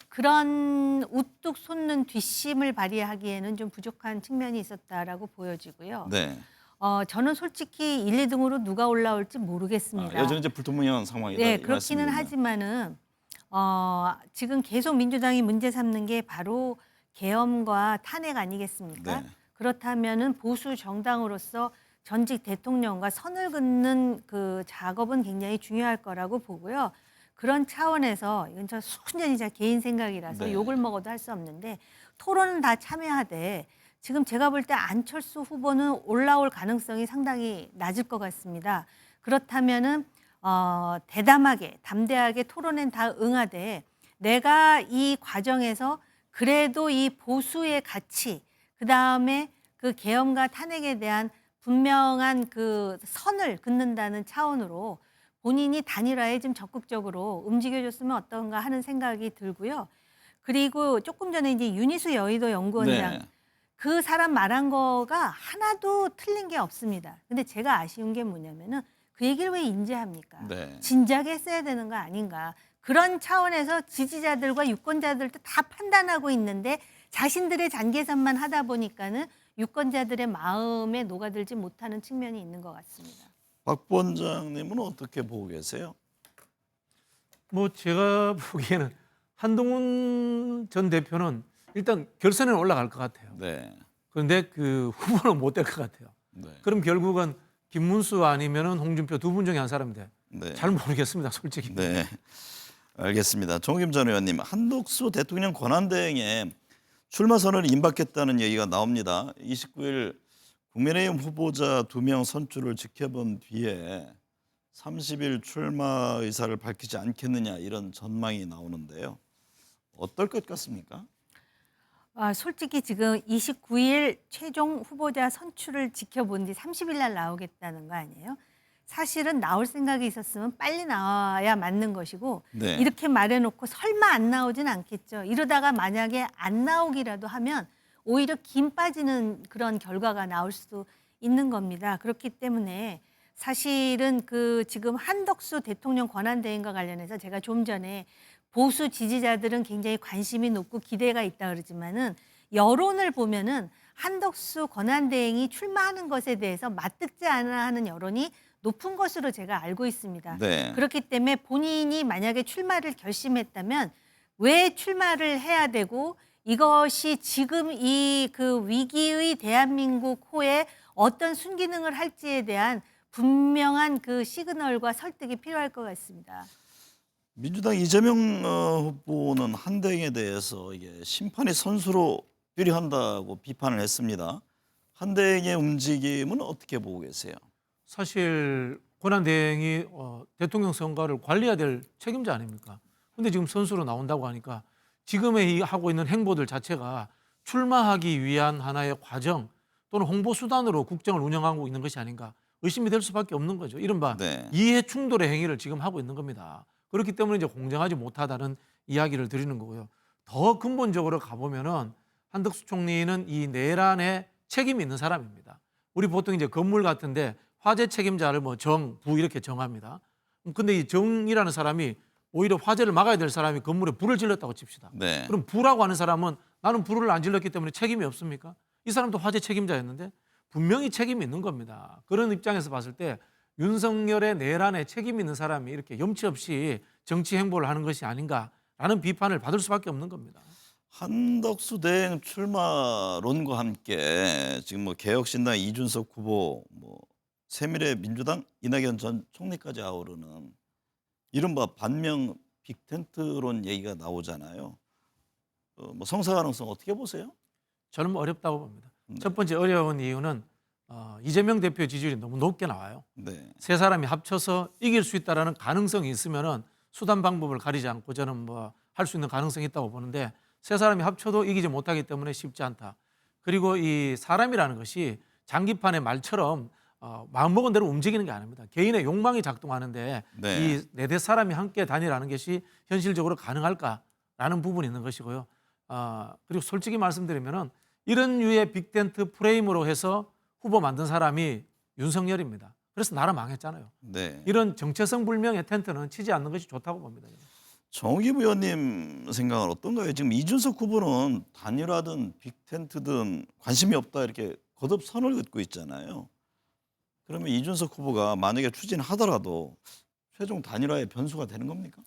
그런 우뚝 솟는 뒷심을 발휘하기에는 좀 부족한 측면이 있었다라고 보여지고요.
네.
저는 솔직히 1, 2등으로 누가 올라올지 모르겠습니다.
여전히 이제 불투명한 상황이다.
네,
이
그렇기는
말씀이군요.
하지만은 지금 계속 민주당이 문제 삼는 게 바로 계엄과 탄핵 아니겠습니까?
네.
그렇다면은 보수 정당으로서 전직 대통령과 선을 긋는 그 작업은 굉장히 중요할 거라고 보고요. 그런 차원에서 이건 저 순전히 제 개인 생각이라서
네.
욕을 먹어도 할 수 없는데, 토론은 다 참여하되 지금 제가 볼 때 안철수 후보는 올라올 가능성이 상당히 낮을 것 같습니다. 그렇다면은 대담하게 담대하게 토론엔 다 응하되, 내가 이 과정에서 그래도 이 보수의 가치, 그다음에 그 계엄과 탄핵에 대한 분명한 그 선을 긋는다는 차원으로 본인이 단일화에 좀 적극적으로 움직여줬으면 어떤가 하는 생각이 들고요. 그리고 조금 전에 이제 윤희수 여의도 연구원장,
네.
그 사람 말한 거가 하나도 틀린 게 없습니다. 근데 제가 아쉬운 게 뭐냐면은 그 얘기를 왜 인지합니까?
네.
진작에 했어야 되는 거 아닌가. 그런 차원에서 지지자들과 유권자들도 다 판단하고 있는데 자신들의 잔계산만 하다 보니까는 유권자들의 마음에 녹아들지 못하는 측면이 있는 것 같습니다.
박 원장님은 어떻게 보고 계세요?
뭐 제가 보기에는 한동훈 전 대표는 일단 결선에 올라갈 것 같아요.
네.
그런데 그 후보는 못 될 것 같아요.
네.
그럼 결국은 김문수 아니면은 홍준표 두 분 중에 한 사람인데
네.
잘 모르겠습니다, 솔직히.
네. 알겠습니다. 정의김 전 의원님, 한덕수 대통령 권한대행에 출마 선언을 임박했다는 얘기가 나옵니다. 29일 국민의힘 후보자 2명 선출을 지켜본 뒤에 30일 출마 의사를 밝히지 않겠느냐 이런 전망이 나오는데요. 어떨 것 같습니까?
솔직히 지금 29일 최종 후보자 선출을 지켜본 뒤 30일 날 나오겠다는 거 아니에요? 사실은 나올 생각이 있었으면 빨리 나와야 맞는 것이고,
네.
이렇게 말해놓고 설마 안 나오진 않겠죠. 이러다가 만약에 안 나오기라도 하면 오히려 김 빠지는 그런 결과가 나올 수도 있는 겁니다. 그렇기 때문에 사실은 그 지금 한덕수 대통령 권한대행과 관련해서 제가 좀 전에 보수 지지자들은 굉장히 관심이 높고 기대가 있다 그러지만은 여론을 보면은 한덕수 권한대행이 출마하는 것에 대해서 맞듣지 않아 하는 여론이 높은 것으로 제가 알고 있습니다.
네.
그렇기 때문에 본인이 만약에 출마를 결심했다면 왜 출마를 해야 되고 이것이 지금 이 그 위기의 대한민국 호에 어떤 순기능을 할지에 대한 분명한 그 시그널과 설득이 필요할 것 같습니다.
민주당 이재명 후보는 한대행에 대해서 이게 심판이 선수로 필요한다고 비판을 했습니다. 한대행의 움직임은 어떻게 보고 계세요?
사실 권한대행이 대통령 선거를 관리해야 될 책임자 아닙니까? 근데 지금 선수로 나온다고 하니까 지금의 하고 있는 행보들 자체가 출마하기 위한 하나의 과정 또는 홍보 수단으로 국정을 운영하고 있는 것이 아닌가 의심이 될 수밖에 없는 거죠. 이른바
네.
이해 충돌의 행위를 지금 하고 있는 겁니다. 그렇기 때문에 이제 공정하지 못하다는 이야기를 드리는 거고요. 더 근본적으로 가보면은 한덕수 총리는 이 내란에 책임이 있는 사람입니다. 우리 보통 이제 건물 같은데 화재 책임자를 뭐 정, 부 이렇게 정합니다. 근데 이 정이라는 사람이 오히려 화재를 막아야 될 사람이 건물에 불을 질렀다고 칩시다.
네.
그럼 부라고 하는 사람은 나는 불을 안 질렀기 때문에 책임이 없습니까? 이 사람도 화재 책임자였는데 분명히 책임이 있는 겁니다. 그런 입장에서 봤을 때 윤석열의 내란에 책임 있는 사람이 이렇게 염치 없이 정치 행보를 하는 것이 아닌가라는 비판을 받을 수밖에 없는 겁니다.
한덕수 대행 출마론과 함께 지금 뭐 개혁신당 이준석 후보, 뭐 새미래 민주당 이낙연 전 총리까지 아우르는 이른바 반명 빅텐트론 얘기가 나오잖아요. 뭐 성사 가능성 어떻게 보세요?
저는 뭐 어렵다고 봅니다.
네.
첫 번째 어려운 이유는 이재명 대표 지지율이 너무 높게 나와요.
네.
세 사람이 합쳐서 이길 수 있다라는 가능성이 있으면은 수단 방법을 가리지 않고 저는 뭐 할 수 있는 가능성이 있다고 보는데 세 사람이 합쳐도 이기지 못하기 때문에 쉽지 않다. 그리고 이 사람이라는 것이 장기판의 말처럼 마음먹은 대로 움직이는 게 아닙니다. 개인의 욕망이 작동하는데
네.
이 네댓 사람이 함께 다니라는 것이 현실적으로 가능할까라는 부분이 있는 것이고요. 그리고 솔직히 말씀드리면은 이런 류의 빅텐트 프레임으로 해서 후보 만든 사람이 윤석열입니다. 그래서 나라 망했잖아요.
네.
이런 정체성 불명의 텐트는 치지 않는 것이 좋다고 봅니다.
정의기 의원님 생각은 어떤가요? 지금 이준석 후보는 단일화든 빅텐트든 관심이 없다 이렇게 거듭 선을 긋고 있잖아요. 그러면 이준석 후보가 만약에 추진하더라도 최종 단일화의 변수가 되는 겁니까?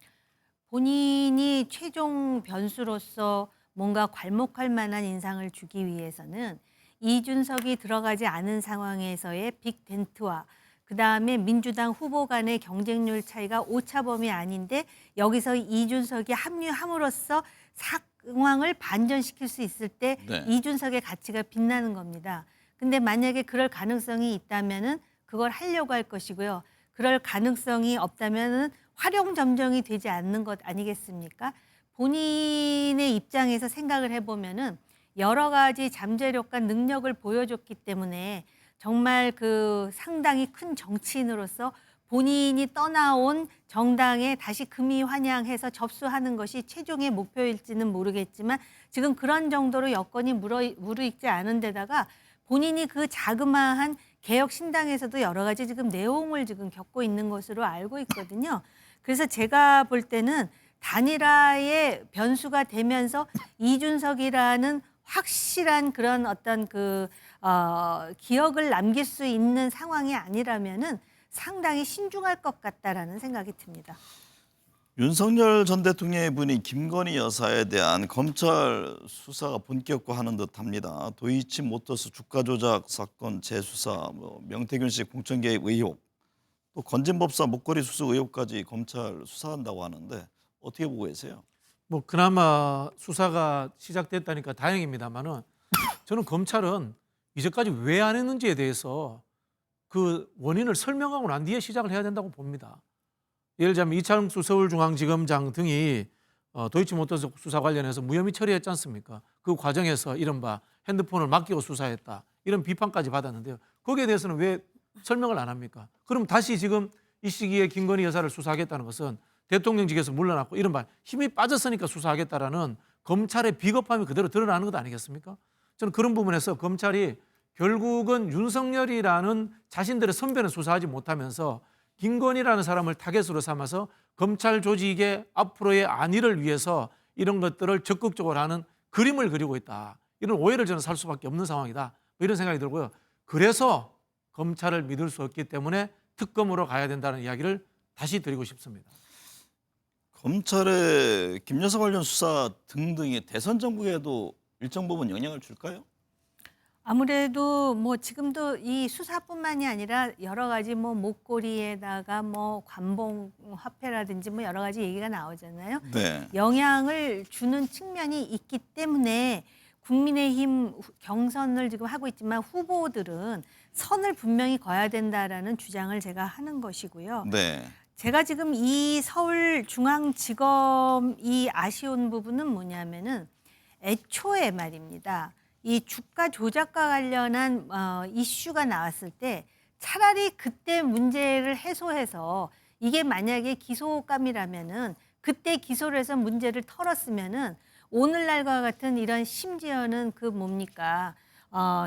본인이 최종 변수로서 뭔가 괄목할 만한 인상을 주기 위해서는 이준석이 들어가지 않은 상황에서의 빅텐트와 그다음에 민주당 후보 간의 경쟁률 차이가 오차범위 아닌데 여기서 이준석이 합류함으로써 상황을 반전시킬 수 있을 때
네.
이준석의 가치가 빛나는 겁니다. 근데 만약에 그럴 가능성이 있다면은 그걸 하려고 할 것이고요. 그럴 가능성이 없다면은 활용점정이 되지 않는 것 아니겠습니까? 본인의 입장에서 생각을 해보면은 여러 가지 잠재력과 능력을 보여줬기 때문에 정말 그 상당히 큰 정치인으로서 본인이 떠나온 정당에 다시 금이 환영해서 접수하는 것이 최종의 목표일지는 모르겠지만 지금 그런 정도로 여건이 무르익지 않은 데다가 본인이 그 자그마한 개혁신당에서도 여러 가지 지금 내용을 지금 겪고 있는 것으로 알고 있거든요. 그래서 제가 볼 때는 단일화의 변수가 되면서 이준석이라는 확실한 그런 어떤 기억을 남길 수 있는 상황이 아니라면은 상당히 신중할 것 같다라는 생각이 듭니다.
윤석열 전 대통령의 부인 김건희 여사에 대한 검찰 수사가 본격화하는 듯합니다. 도이치모터스 주가 조작 사건 재수사, 뭐 명태균 씨 공천 개입 의혹, 또 건진법사 목걸이 수수 의혹까지 검찰 수사한다고 하는데 어떻게 보고 계세요?
뭐 그나마 수사가 시작됐다니까 다행입니다만은 저는 검찰은 이제까지 왜 안 했는지에 대해서 그 원인을 설명하고 난 뒤에 시작을 해야 된다고 봅니다. 예를 들자면 이창수 서울중앙지검장 등이 도이치모터스 수사 관련해서 무혐의 처리했지 않습니까? 그 과정에서 이른바 핸드폰을 맡기고 수사했다. 이런 비판까지 받았는데요. 거기에 대해서는 왜 설명을 안 합니까? 그럼 다시 지금 이 시기에 김건희 여사를 수사하겠다는 것은 대통령직에서 물러났고 이른바 힘이 빠졌으니까 수사하겠다라는 검찰의 비겁함이 그대로 드러나는 것 아니겠습니까? 저는 그런 부분에서 검찰이 결국은 윤석열이라는 자신들의 선배는 수사하지 못하면서 김건희라는 사람을 타겟으로 삼아서 검찰 조직의 앞으로의 안위를 위해서 이런 것들을 적극적으로 하는 그림을 그리고 있다. 이런 오해를 저는 살 수밖에 없는 상황이다. 뭐 이런 생각이 들고요. 그래서 검찰을 믿을 수 없기 때문에 특검으로 가야 된다는 이야기를 다시 드리고 싶습니다.
검찰의 김 여사 관련 수사 등등이 대선 전국에도 일정 부분 영향을 줄까요?
아무래도 뭐 지금도 이 수사뿐만이 아니라 여러 가지 뭐 목걸이에다가 뭐 관봉 화폐라든지 뭐 여러 가지 얘기가 나오잖아요.
네.
영향을 주는 측면이 있기 때문에 국민의힘 경선을 지금 하고 있지만 후보들은 선을 분명히 그어야 된다라는 주장을 제가 하는 것이고요.
네.
제가 지금 이 서울중앙지검이 아쉬운 부분은 뭐냐면은 애초에 말입니다. 이 주가 조작과 관련한 이슈가 나왔을 때 차라리 그때 문제를 해소해서 이게 만약에 기소감이라면은 그때 기소를 해서 문제를 털었으면은 오늘날과 같은 이런 심지어는 그 뭡니까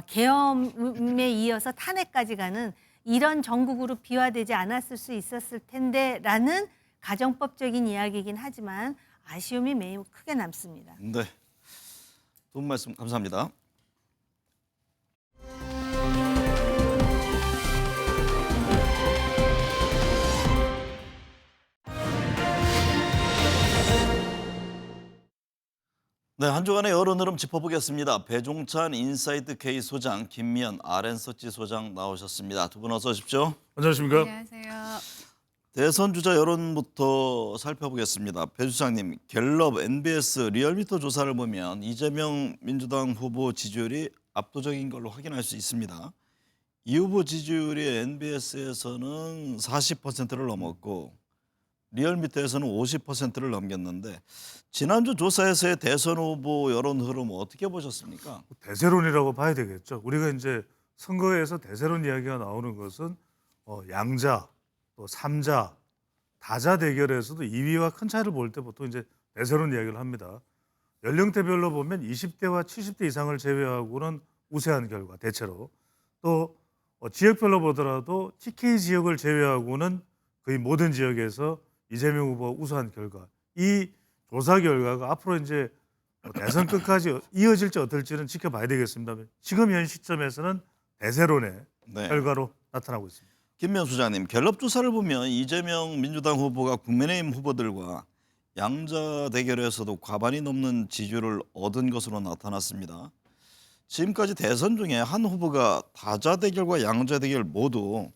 계엄에 이어서 탄핵까지 가는 이런 전국으로 비화되지 않았을 수 있었을 텐데라는 가정법적인 이야기이긴 하지만 아쉬움이 매우 크게 남습니다.
네. 두 분 말씀 감사합니다. 네, 한 주간의 여론 흐름 짚어보겠습니다. 배종찬 인사이트 K 소장, 김미연 RN서치 소장 나오셨습니다. 두 분 어서 오십시오.
안녕하십니까?
안녕하세요.
대선 주자 여론부터 살펴보겠습니다. 배 주장님, 갤럽, NBS, 리얼미터 조사를 보면 이재명 민주당 후보 지지율이 압도적인 걸로 확인할 수 있습니다. 이 후보 지지율이 NBS에서는 40%를 넘었고 리얼미터에서는 50%를 넘겼는데 지난주 조사에서의 대선 후보 여론 흐름 어떻게 보셨습니까?
대세론이라고 봐야 되겠죠. 우리가 이제 선거에서 대세론 이야기가 나오는 것은 양자, 또 삼자, 다자 대결에서도 2위와 큰 차이를 볼 때 보통 이제 대세론 이야기를 합니다. 연령대별로 보면 20대와 70대 이상을 제외하고는 우세한 결과 대체로 또 지역별로 보더라도 TK 지역을 제외하고는 거의 모든 지역에서 이재명 후보가 우세한 결과 이 조사 결과가 앞으로 이제 대선 끝까지 이어질지 어떨지는 지켜봐야 되겠습니다. 지금 현 시점에서는 대세론의
네.
결과로 나타나고 있습니다.
김미연 소장님, 갤럽 조사를 보면 이재명 민주당 후보가 국민의힘 후보들과 양자 대결에서도 과반이 넘는 지지율을 얻은 것으로 나타났습니다. 지금까지 대선 중에 한 후보가 다자 대결과 양자 대결 모두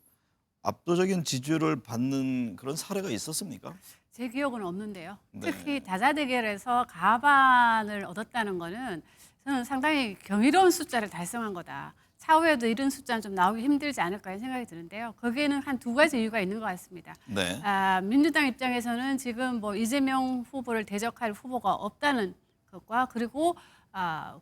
압도적인 지지율을 받는 그런 사례가 있었습니까?
제 기억은 없는데요.
네.
특히 다자 대결에서 가반을 얻었다는 거는 저는 상당히 경이로운 숫자를 달성한 거다. 차후에도 이런 숫자는 좀 나오기 힘들지 않을까 하는 생각이 드는데요. 거기에는 한 두 가지 이유가 있는 것 같습니다.
네.
민주당 입장에서는 지금 뭐 이재명 후보를 대적할 후보가 없다는 것과 그리고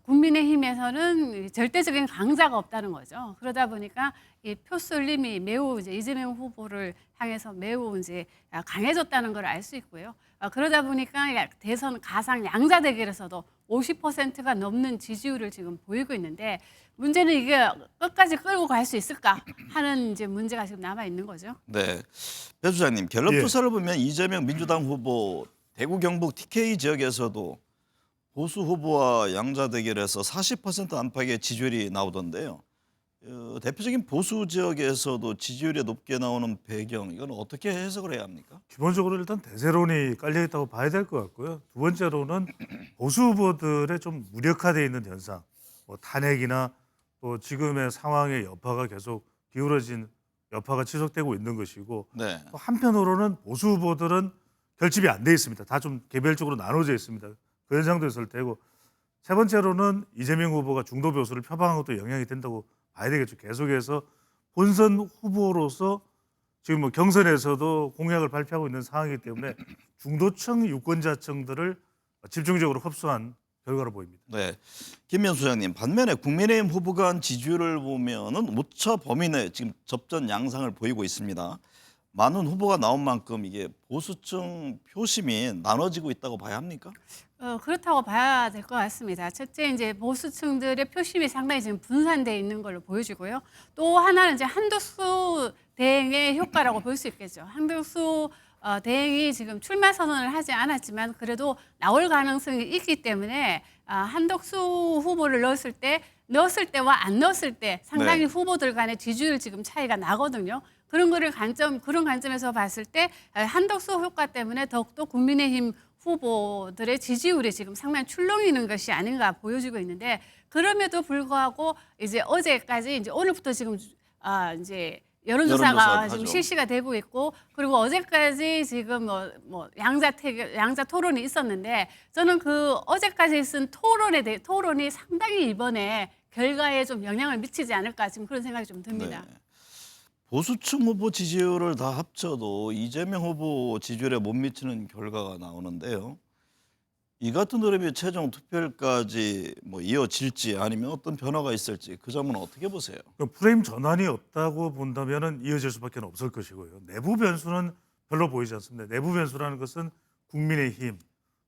국민의힘에서는 절대적인 강자가 없다는 거죠. 그러다 보니까 이 표쏠림이 매우 이제 이재명 후보를 향해서 매우 이제 강해졌다는 걸 알 수 있고요. 그러다 보니까 대선 가상 양자 대결에서도 50%가 넘는 지지율을 지금 보이고 있는데 문제는 이게 끝까지 끌고 갈 수 있을까 하는 이제 문제가 지금 남아 있는 거죠.
네. 배 소장님, 갤럽
예.
조사를 보면 이재명 민주당 후보 대구 경북 TK 지역에서도 보수 후보와 양자 대결에서 40% 안팎의 지지율이 나오던데요. 대표적인 보수 지역에서도 지지율이 높게 나오는 배경, 이건 어떻게 해석을 해야 합니까?
기본적으로 일단 대세론이 깔려 있다고 봐야 될 것 같고요. 두 번째로는 보수 후보들의 좀 무력화되어 있는 현상, 뭐 탄핵이나 또 지금의 상황의 여파가 계속 기울어진 여파가 지속되고 있는 것이고
네.
또 한편으로는 보수 후보들은 결집이 안 돼 있습니다. 다 좀 개별적으로 나눠져 있습니다. 그 현상도 있을 테고 세 번째로는 이재명 후보가 중도 보수를 표방한 것도 영향이 된다고 봐야 되겠죠. 계속해서 본선 후보로서 지금 뭐 경선에서도 공약을 발표하고 있는 상황이기 때문에 중도층 유권자층들을 집중적으로 흡수한 결과로 보입니다.
네. 김미연 소장님, 반면에 국민의힘 후보가 한 지지율을 보면은 오차 범위 내 지금 접전 양상을 보이고 있습니다. 많은 후보가 나온 만큼 이게 보수층 표심이 나눠지고 있다고 봐야 합니까?
그렇다고 봐야 될 것 같습니다. 첫째, 이제 보수층들의 표심이 상당히 지금 분산되어 있는 걸로 보여지고요. 또 하나는 이제 한덕수 대행의 효과라고 볼 수 있겠죠. 한덕수 대행이 지금 출마 선언을 하지 않았지만 그래도 나올 가능성이 있기 때문에 한덕수 후보를 넣었을 때와 안 넣었을 때 상당히
네.
후보들 간의 지지율 지금 차이가 나거든요. 그런 관점에서 봤을 때 한덕수 효과 때문에 더욱더 국민의힘 후보들의 지지율이 지금 상당히 출렁이는 것이 아닌가 보여지고 있는데, 그럼에도 불구하고 이제 어제까지 이제 오늘부터 지금 이제 여론조사가
여론조사
지금
하죠.
실시가 되고 있고, 그리고 어제까지 지금 양자 토론이 있었는데, 저는 그 어제까지 쓴 토론이 상당히 이번에 결과에 좀 영향을 미치지 않을까, 지금 그런 생각이 좀 듭니다.
네. 보수층 후보 지지율을 다 합쳐도 이재명 후보 지지율에 못 미치는 결과가 나오는데요. 이 같은 흐름이 최종 투표일까지 뭐 이어질지 아니면 어떤 변화가 있을지 그 점은 어떻게 보세요?
프레임 전환이 없다고 본다면은 이어질 수밖에 없을 것이고요. 내부 변수는 별로 보이지 않습니다. 내부 변수라는 것은 국민의힘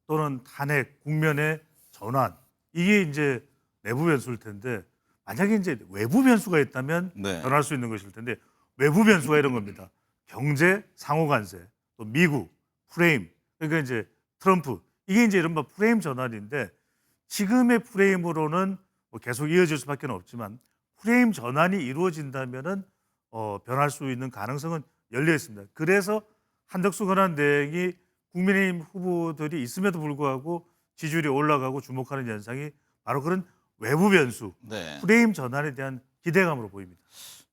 또는 탄핵 국면의 전환, 이게 이제 내부 변수일 텐데, 만약에 이제 외부 변수가 있다면
네.
변할 수 있는 것일 텐데, 외부 변수가 이런 겁니다. 경제 상호 관세, 또 미국 프레임, 그러니까 이제 트럼프, 이게 이제 이른바 프레임 전환인데, 지금의 프레임으로는 뭐 계속 이어질 수밖에 없지만 프레임 전환이 이루어진다면은 변할 수 있는 가능성은 열려 있습니다. 그래서 한덕수 권한대행이 국민의힘 후보들이 있음에도 불구하고 지지율이 올라가고 주목하는 현상이 바로 그런 외부 변수,
네.
프레임 전환에 대한 기대감으로 보입니다.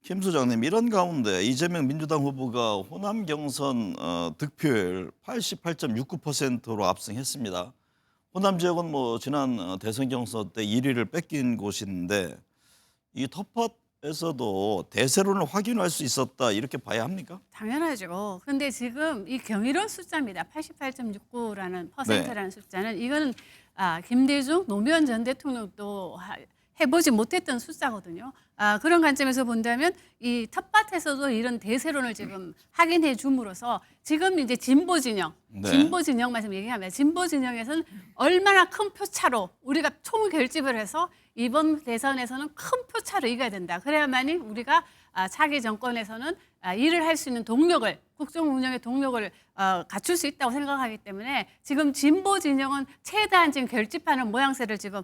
김 소장님, 이런 가운데 이재명 민주당 후보가 호남 경선 득표율 88.69%로 압승했습니다. 호남 지역은 뭐 지난 대선 경선 때 1위를 뺏긴 곳인데 이 텃밭에서도 대세론을 확인할 수 있었다, 이렇게 봐야 합니까?
당연하죠. 그런데 지금 이 경이로운 숫자입니다. 88.69라는 퍼센트라는 숫자는, 이거는 김대중, 노무현 전 대통령도 해보지 못했던 숫자거든요. 그런 관점에서 본다면 이 텃밭에서도 이런 대세론을 지금 확인해 줌으로써 지금 이제 진보 진영만 지금 얘기하면, 진보 진영에서는 얼마나 큰 표차로 우리가 총결집을 해서 이번 대선에서는 큰 표차로 이겨야 된다. 그래야만이 우리가 차기 정권에서는 일을 할 수 있는 동력을, 국정 운영의 동력을 갖출 수 있다고 생각하기 때문에 지금 진보 진영은 최대한 지금 결집하는 모양새를 지금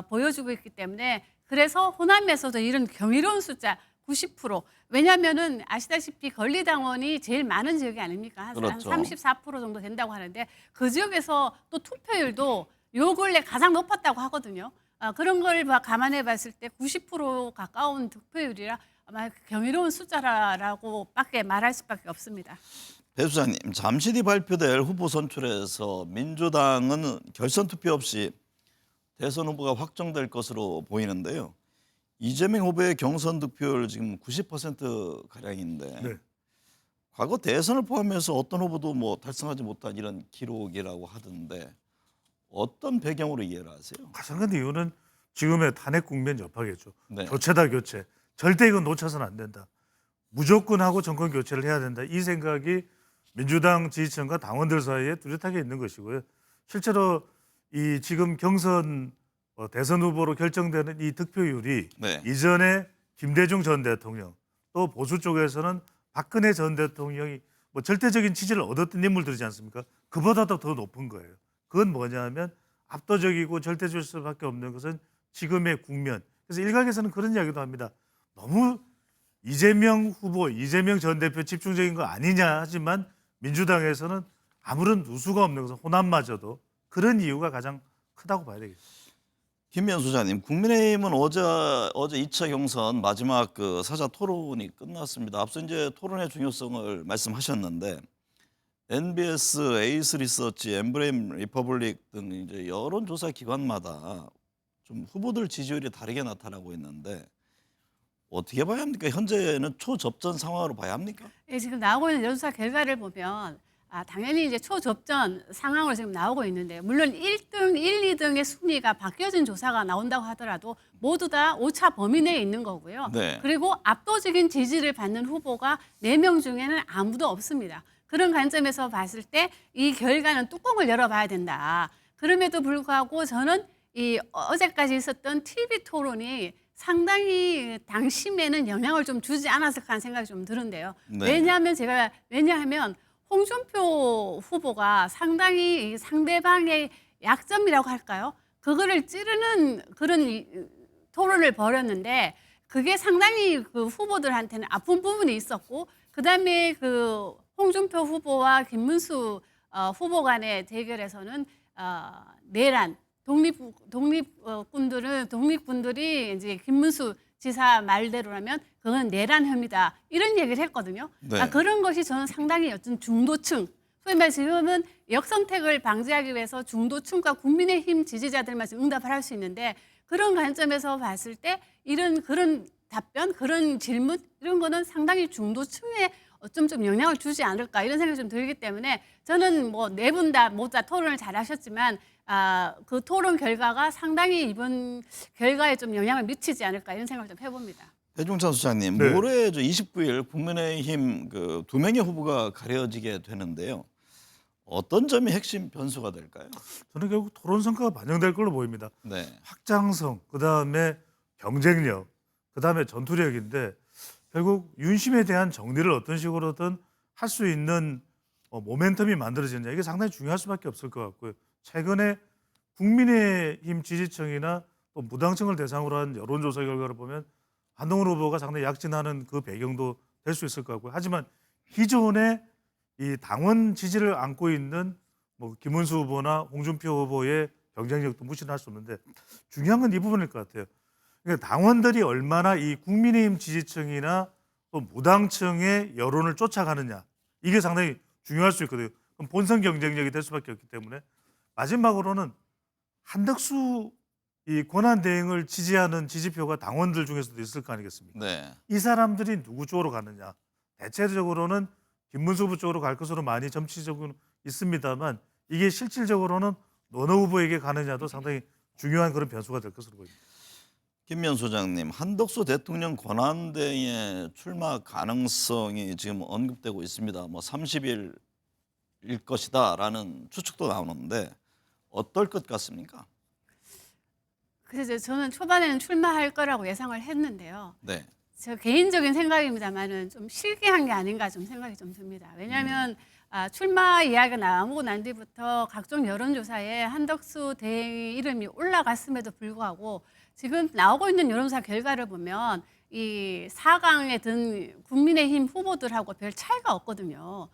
보여주고 있기 때문에, 그래서 호남에서도 이런 경이로운 숫자 90%, 왜냐하면은 아시다시피 권리당원이 제일 많은 지역이 아닙니까? 한
그렇죠.
34% 정도 된다고 하는데, 그 지역에서 또 투표율도 요 근래 가장 높았다고 하거든요. 그런 걸 감안해 봤을 때 90% 가까운 득표율이라 아마 경이로운 숫자라고 밖에 말할 수밖에 없습니다.
배 수장님, 잠시 뒤 발표될 후보 선출에서 민주당은 결선 투표 없이 대선 후보가 확정될 것으로 보이는데요. 이재명 후보의 경선 득표율 지금 90% 가량인데
네.
과거 대선을 포함해서 어떤 후보도 뭐 달성하지 못한 이런 기록이라고 하던데 어떤 배경으로 이해를 하세요?
가장 큰 이유는 지금의 탄핵 국면 여파겠죠.
네.
교체다 교체. 절대 이건 놓쳐서는 안 된다. 무조건 하고 정권 교체를 해야 된다. 이 생각이 민주당 지지층과 당원들 사이에 뚜렷하게 있는 것이고요. 실제로 이 지금 경선 대선 후보로 결정되는 이 득표율이
네.
이전에 김대중 전 대통령, 또 보수 쪽에서는 박근혜 전 대통령이 뭐 절대적인 지지를 얻었던 인물들이지 않습니까? 그보다도 더 높은 거예요. 그건 뭐냐면 압도적이고 절대적일 수밖에 없는 것은 지금의 국면. 그래서 일각에서는 그런 이야기도 합니다. 너무 이재명 후보, 이재명 전 대표 집중적인 거 아니냐 하지만 민주당에서는 아무런 누수가 없는 것은 호남마저도 그런 이유가 가장 크다고 봐야 되겠습니다.
김미연 소장님, 국민의힘은 어제 2차 경선 마지막 그 사자 토론이 끝났습니다. 앞서 이제 토론의 중요성을 말씀하셨는데 NBS, 에이스 리서치, 엠브레임 리퍼블릭 등 이제 여론조사 기관마다 좀 후보들 지지율이 다르게 나타나고 있는데 어떻게 봐야 합니까? 현재는 초접전 상황으로 봐야 합니까?
예, 지금 나오고 있는 여론조사 결과를 보면 당연히 이제 초접전 상황으로 지금 나오고 있는데, 물론 1등, 1, 2등의 순위가 바뀌어진 조사가 나온다고 하더라도 모두 다 오차 범위 내에 있는 거고요.
네.
그리고 압도적인 지지를 받는 후보가 4명 중에는 아무도 없습니다. 그런 관점에서 봤을 때 이 결과는 뚜껑을 열어봐야 된다. 그럼에도 불구하고 저는 이 어제까지 있었던 TV 토론이 상당히 당심에는 영향을 좀 주지 않았을까 하는 생각이 좀 드는데요.
네.
왜냐하면 홍준표 후보가 상당히 이 상대방의 약점이라고 할까요? 그거를 찌르는 그런 토론을 벌였는데, 그게 상당히 그 후보들한테는 아픈 부분이 있었고, 그다음에 그 홍준표 후보와 김문수 후보 간의 대결에서는 내란 독립군들이 이제 김문수 지사 말대로라면 그건 내란 혐의다 이런 얘기를 했거든요.
네.
그런 것이 저는 상당히 어떤 중도층, 소위 말해 지금은 역선택을 방지하기 위해서 중도층과 국민의힘 지지자들만 응답을 할 수 있는데 그런 관점에서 봤을 때 그런 답변, 그런 질문 이런 거는 상당히 중도층에 좀 영향을 주지 않을까 이런 생각이 좀 들기 때문에 저는 뭐 네 분 다 모두 다 토론을 잘 하셨지만 그 토론 결과가 상당히 이번 결과에 좀 영향을 미치지 않을까 이런 생각을 좀 해봅니다.
배종찬 소장님,
네.
모레 29일 국민의힘 그 2명의 후보가 가려지게 되는데요. 어떤 점이 핵심 변수가 될까요?
저는 결국 토론 성과가 반영될 걸로 보입니다.
네.
확장성, 그다음에 경쟁력, 그다음에 전투력인데 결국 윤심에 대한 정리를 어떤 식으로든 할 수 있는 모멘텀이 만들어지느냐 이게 상당히 중요할 수밖에 없을 것 같고요. 최근에 국민의힘 지지층이나 또 무당층을 대상으로 한 여론조사 결과를 보면 한동훈 후보가 상당히 약진하는 그 배경도 될 수 있을 것 같고요. 하지만 기존에 이 당원 지지를 안고 있는 뭐 김문수 후보나 홍준표 후보의 경쟁력도 무시할 수 없는데 중요한 건 이 부분일 것 같아요. 그러니까 당원들이 얼마나 이 국민의힘 지지층이나 또 무당층의 여론을 쫓아가느냐 이게 상당히 중요할 수 있거든요. 그럼 본선 경쟁력이 될 수밖에 없기 때문에 마지막으로는 한덕수 이 권한 대행을 지지하는 지지표가 당원들 중에서도 있을 거 아니겠습니까?
네.
이 사람들이 누구 쪽으로 가느냐. 대체적으로는 김문수 후보 쪽으로 갈 것으로 많이 정치적으로 있습니다만 이게 실질적으로는 어느 후보에게 가느냐도 상당히 중요한 그런 변수가 될 것으로 보입니다.
김면 소장님, 한덕수 대통령 권한대행의 출마 가능성이 지금 언급되고 있습니다. 뭐 30일일 것이다라는 추측도 나오는데 어떨 것 같습니까?
그래서 저는 초반에는 출마할 거라고 예상을 했는데요.
네.
저 개인적인 생각입니다만은 좀 실기한 게 아닌가 좀 생각이 좀 듭니다. 왜냐하면 출마 이야기가 나오고 난 뒤부터 각종 여론조사에 한덕수 대행의 이름이 올라갔음에도 불구하고 지금 나오고 있는 여론조사 결과를 보면 이 4강에 든 국민의힘 후보들하고 별 차이가 없거든요.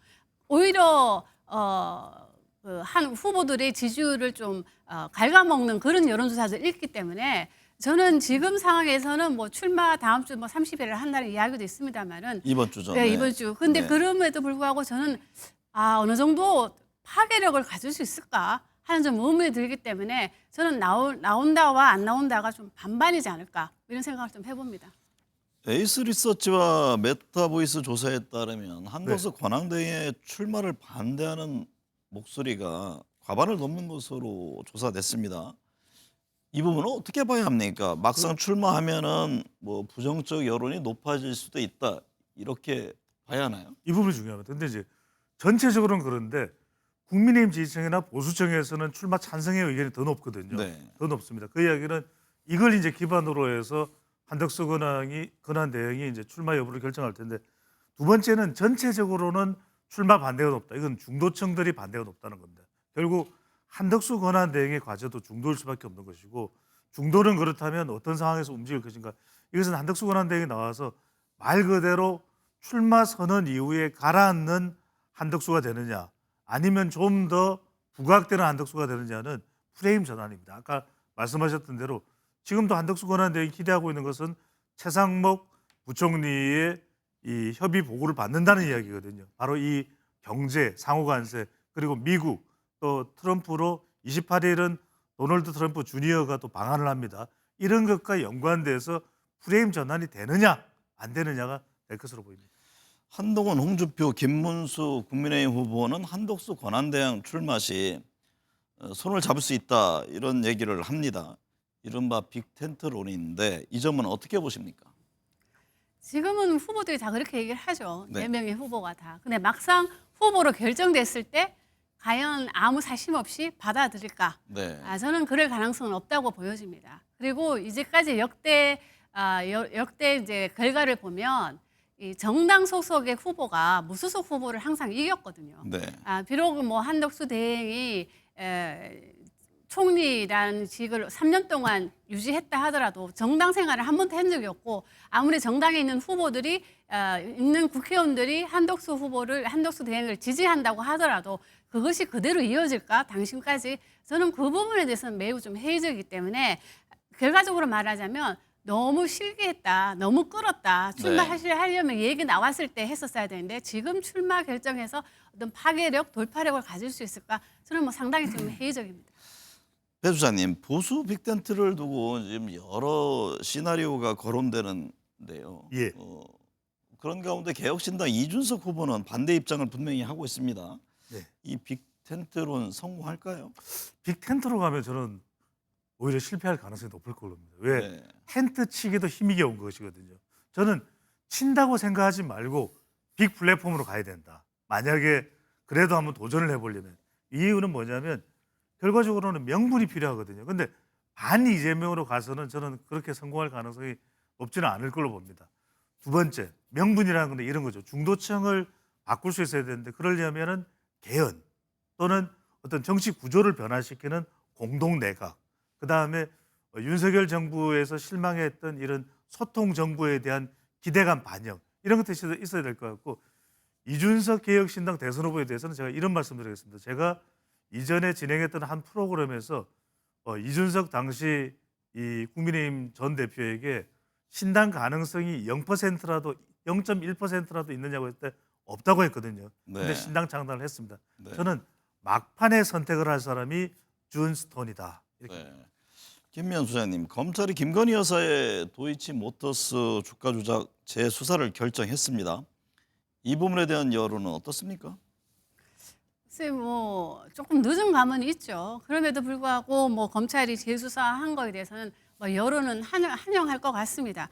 오히려 한 후보들의 지지율을 좀 갉아먹는 그런 여론조사도 있기 때문에 저는 지금 상황에서는 뭐 출마 다음 주 뭐 30일을 한다는 이야기도 있습니다만은
이번 주죠.
네, 이번 주. 근데
네.
그럼에도 불구하고 저는 어느 정도 파괴력을 가질 수 있을까 하는 좀 의문이 들기 때문에 저는 나온다와 안 나온다가 좀 반반이지 않을까 이런 생각을 좀 해봅니다.
에이스 리서치와 메타보이스 조사에 따르면 한덕수 권한대행의 출마를 반대하는 목소리가 과반을 넘는 것으로 조사됐습니다. 이 부분은 어떻게 봐야 합니까? 막상 출마하면은 뭐 부정적 여론이 높아질 수도 있다 이렇게 봐야 하나요?
이 부분이 중요합니다. 근데 이제 전체적으로는 그런데 국민의힘 지지층이나 보수층에서는 출마 찬성의 의견이 더 높거든요.
네.
더 높습니다. 그 이야기는 이걸 이제 기반으로 해서 한덕수 권한 대행이 이제 출마 여부를 결정할 텐데 두 번째는 전체적으로는 출마 반대가 높다. 이건 중도층들이 반대가 높다는 겁니다. 결국 한덕수 권한 대행의 과제도 중도일 수밖에 없는 것이고 중도는 그렇다면 어떤 상황에서 움직일 것인가. 이것은 한덕수 권한 대행이 나와서 말 그대로 출마 선언 이후에 가라앉는 한덕수가 되느냐 아니면 좀 더 부각되는 한덕수가 되느냐는 프레임 전환입니다. 아까 말씀하셨던 대로 지금도 한덕수 권한 대행이 기대하고 있는 것은 최상목 부총리의 이 협의 보고를 받는다는 이야기거든요. 바로 이 경제, 상호관세 그리고 미국 또 트럼프로 28일은 도널드 트럼프 주니어가 또 방한을 합니다. 이런 것과 연관돼서 프레임 전환이 되느냐 안 되느냐가 될 것으로 보입니다.
한동훈, 홍준표, 김문수 국민의힘 후보는 한덕수 권한대행 출마 시 손을 잡을 수 있다 이런 얘기를 합니다. 이른바 빅텐트론인데 이 점은 어떻게 보십니까?
지금은 후보들이 다 그렇게 얘기를 하죠.
네.
네 명의 후보가 다. 근데 막상 후보로 결정됐을 때 과연 아무 사심 없이 받아들일까?
네.
저는 그럴 가능성은 없다고 보여집니다. 그리고 이제까지 역대 이제 결과를 보면 이 정당 소속의 후보가 무소속 후보를 항상 이겼거든요.
네.
비록 뭐 한덕수 대행이 총리라는 직을 3년 동안 유지했다 하더라도 정당 생활을 한 번도 한 적이 없고 아무리 정당에 있는 후보들이 있는 국회의원들이 한덕수 대행을 지지한다고 하더라도 그것이 그대로 이어질까 당신까지 저는 그 부분에 대해서는 매우 좀 회의적이기 때문에 결과적으로 말하자면 너무 실기했다, 너무 끌었다. 출마하려면 얘기 나왔을 때 했었어야 되는데 지금 출마 결정해서 어떤 파괴력, 돌파력을 가질 수 있을까? 저는 뭐 상당히 좀 회의적입니다.
배 수사님, 보수 빅텐트를 두고 지금 여러 시나리오가 거론되는데요.
예.
그런 가운데 개혁신당 이준석 후보는 반대 입장을 분명히 하고 있습니다.
네.
이 빅텐트론 성공할까요?
빅텐트로 가면 저는 오히려 실패할 가능성이 높을 걸로 봅니다. 왜?
네.
텐트 치기도 힘이 겨운 것이거든요. 저는 친다고 생각하지 말고 빅 플랫폼으로 가야 된다. 만약에 그래도 한번 도전을 해보려면. 이유는 뭐냐면 결과적으로는 명분이 필요하거든요. 근데 반 이재명으로 가서는 저는 그렇게 성공할 가능성이 높지는 않을 걸로 봅니다. 두 번째, 명분이라는 건데 이런 거죠. 중도층을 바꿀 수 있어야 되는데 그러려면은 개헌 또는 어떤 정치 구조를 변화시키는 공동내각, 그다음에 윤석열 정부에서 실망했던 이런 소통 정부에 대한 기대감 반영, 이런 것들이 있어야 될 것 같고, 이준석 개혁신당 대선 후보에 대해서는 제가 이런 말씀드리겠습니다. 제가 이전에 진행했던 한 프로그램에서 이준석 당시 이 국민의힘 전 대표에게 신당 가능성이 0%라도 0.1%라도 있느냐고 했을 때 없다고 했거든요.
네.
근데 신당 창당을 했습니다.
네.
저는 막판에 선택을 할 사람이 준 스톤이다. 이렇게.
네. 김미연 수사님, 검찰이 김건희 여사의 도이치모터스 주가 조작 재수사를 결정했습니다. 이 부분에 대한 여론은 어떻습니까?
글쎄 뭐 조금 늦은 감은 있죠. 그럼에도 불구하고 뭐 검찰이 재수사한 거에 대해서는 뭐 여론은 환영할 것 같습니다.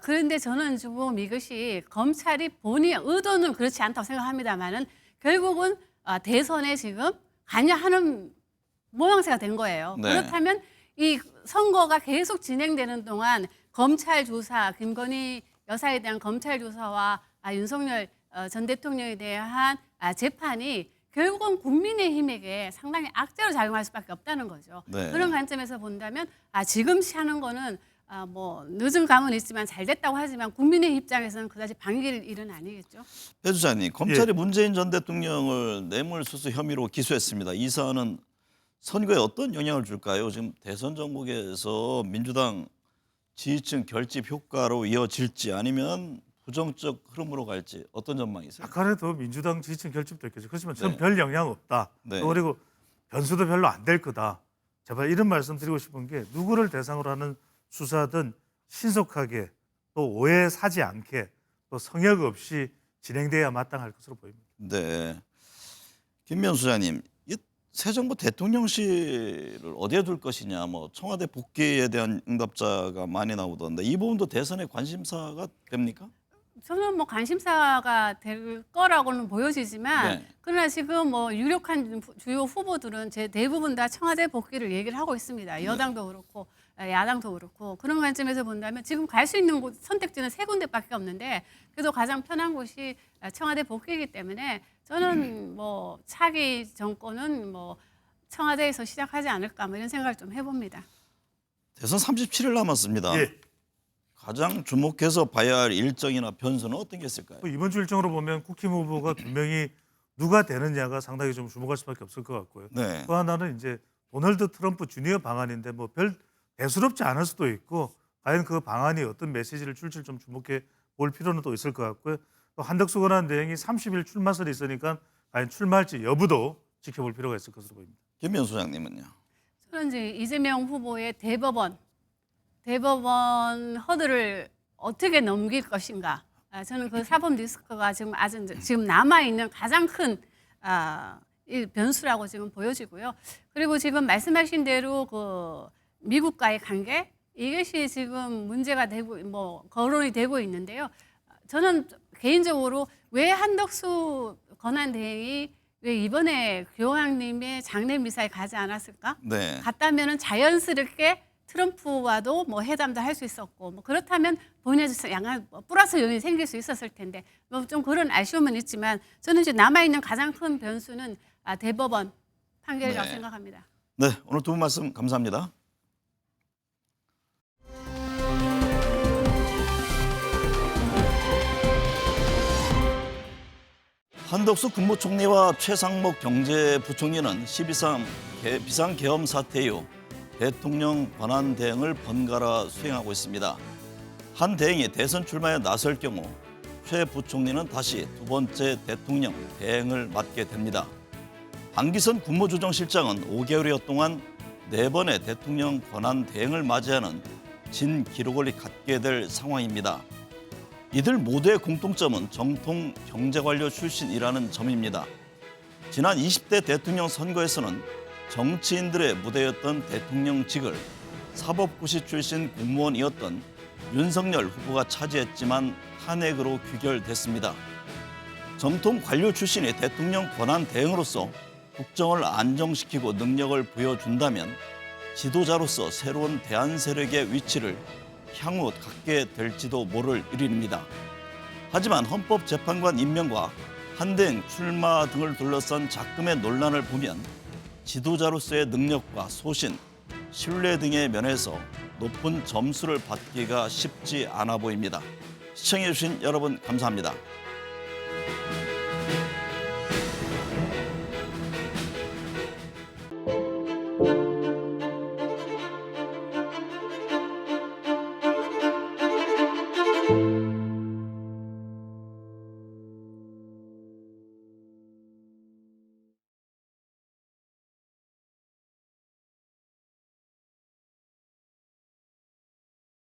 그런데 저는 지금 이것이 검찰이 본인의 의도는 그렇지 않다고 생각합니다만은 결국은 대선에 지금 관여하는 모양새가 된 거예요.
네.
그렇다면 이 선거가 계속 진행되는 동안 검찰 조사, 김건희 여사에 대한 검찰 조사와 윤석열 전 대통령에 대한 재판이 결국은 국민의힘에게 상당히 악재로 작용할 수밖에 없다는 거죠.
네.
그런 관점에서 본다면 지금 하는 거는 뭐 늦은 감은 있지만 잘 됐다고 하지만 국민의 입장에서는 그다지 반길 일은 아니겠죠.
배 수사님, 검찰이 문재인 전 대통령을 뇌물수수 혐의로 기소했습니다. 이 사안은 선거에 어떤 영향을 줄까요? 지금 대선 전국에서 민주당 지지층 결집 효과로 이어질지 아니면 부정적 흐름으로 갈지 어떤 전망이세요?
약간에도 민주당 지지층 결집도 있겠죠. 그렇지만 저는
네.
별 영향 없다.
네.
그리고 변수도 별로 안 될 거다. 제발 이런 말씀 드리고 싶은 게 누구를 대상으로 하는 수사든 신속하게 또 오해 사지 않게 또 성역 없이 진행돼야 마땅할 것으로 보입니다.
네. 김미연 수사님, 이 새 정부 대통령실을 어디에 둘 것이냐, 뭐 청와대 복귀에 대한 응답자가 많이 나오던데 이 부분도 대선의 관심사가 됩니까?
저는 뭐 관심사가 될 거라고는 보여지지만
네.
그러나 지금 뭐 유력한 주요 후보들은 대부분 다 청와대 복귀를 얘기를 하고 있습니다. 여당도 그렇고 야당도 그렇고 그런 관점에서 본다면 지금 갈 수 있는 곳 선택지는 3군데밖에 없는데 그래도 가장 편한 곳이 청와대 복귀이기 때문에 저는 뭐 차기 정권은 뭐 청와대에서 시작하지 않을까 뭐 이런 생각을 좀 해봅니다.
대선 37일 남았습니다.
예.
가장 주목해서 봐야 할 일정이나 변수는 어떤 게 있을까요?
이번 주 일정으로 보면 국힘 후보가 두 명이 누가 되느냐가 상당히 좀 주목할 수밖에 없을 것 같고요.
네.
또 하나는 이제 도널드 트럼프 주니어 방안인데 뭐 별 대수롭지 않을 수도 있고 과연 그 방안이 어떤 메시지를 줄지 좀 주목해 볼 필요는 또 있을 것 같고요. 또 한덕수 권한 대행이 30일 출마설이 있으니까 과연 출마할지 여부도 지켜볼 필요가 있을 것으로 보입니다.
김미연 소장님은요?
저는 이제 이재명 후보의 대법원 허들을 어떻게 넘길 것인가. 저는 그 사법 리스크가 지금 남아 있는 가장 큰 이 변수라고 지금 보여지고요. 그리고 지금 말씀하신 대로 그 미국과의 관계 이것이 지금 문제가 되고 뭐 거론이 되고 있는데요. 저는 개인적으로 왜 한덕수 권한 대행이 왜 이번에 교황님의 장례 미사에 가지 않았을까?
네.
갔다면은 자연스럽게 트럼프와도 뭐 회담도 할 수 있었고 뭐 그렇다면 본인에서 약간 플러스 요인이 생길 수 있었을 텐데 뭐 좀 그런 아쉬움은 있지만 저는 이제 남아 있는 가장 큰 변수는 대법원 판결이라고
네.
생각합니다.
네, 오늘 두 분 말씀 감사합니다. 한덕수 국무총리와 최상목 경제부총리는 12.3 비상계엄 사태 이후 대통령 권한 대행을 번갈아 수행하고 있습니다. 한 대행이 대선 출마에 나설 경우 최 부총리는 다시 두 번째 대통령 대행을 맡게 됩니다. 한기선 국무조정실장은 5개월여 동안 4번의 대통령 권한 대행을 맞이하는 진 기록을 갖게 될 상황입니다. 이들 모두의 공통점은 정통 경제관료 출신이라는 점입니다. 지난 20대 대통령 선거에서는 정치인들의 무대였던 대통령직을 사법고시 출신 공무원이었던 윤석열 후보가 차지했지만 탄핵으로 귀결됐습니다. 정통 관료 출신의 대통령 권한 대행으로서 국정을 안정시키고 능력을 보여준다면 지도자로서 새로운 대안 세력의 위치를 향후 갖게 될지도 모를 일입니다. 하지만 헌법재판관 임명과 한대행 출마 등을 둘러싼 작금의 논란을 보면 지도자로서의 능력과 소신, 신뢰 등의 면에서 높은 점수를 받기가 쉽지 않아 보입니다. 시청해주신 여러분 감사합니다.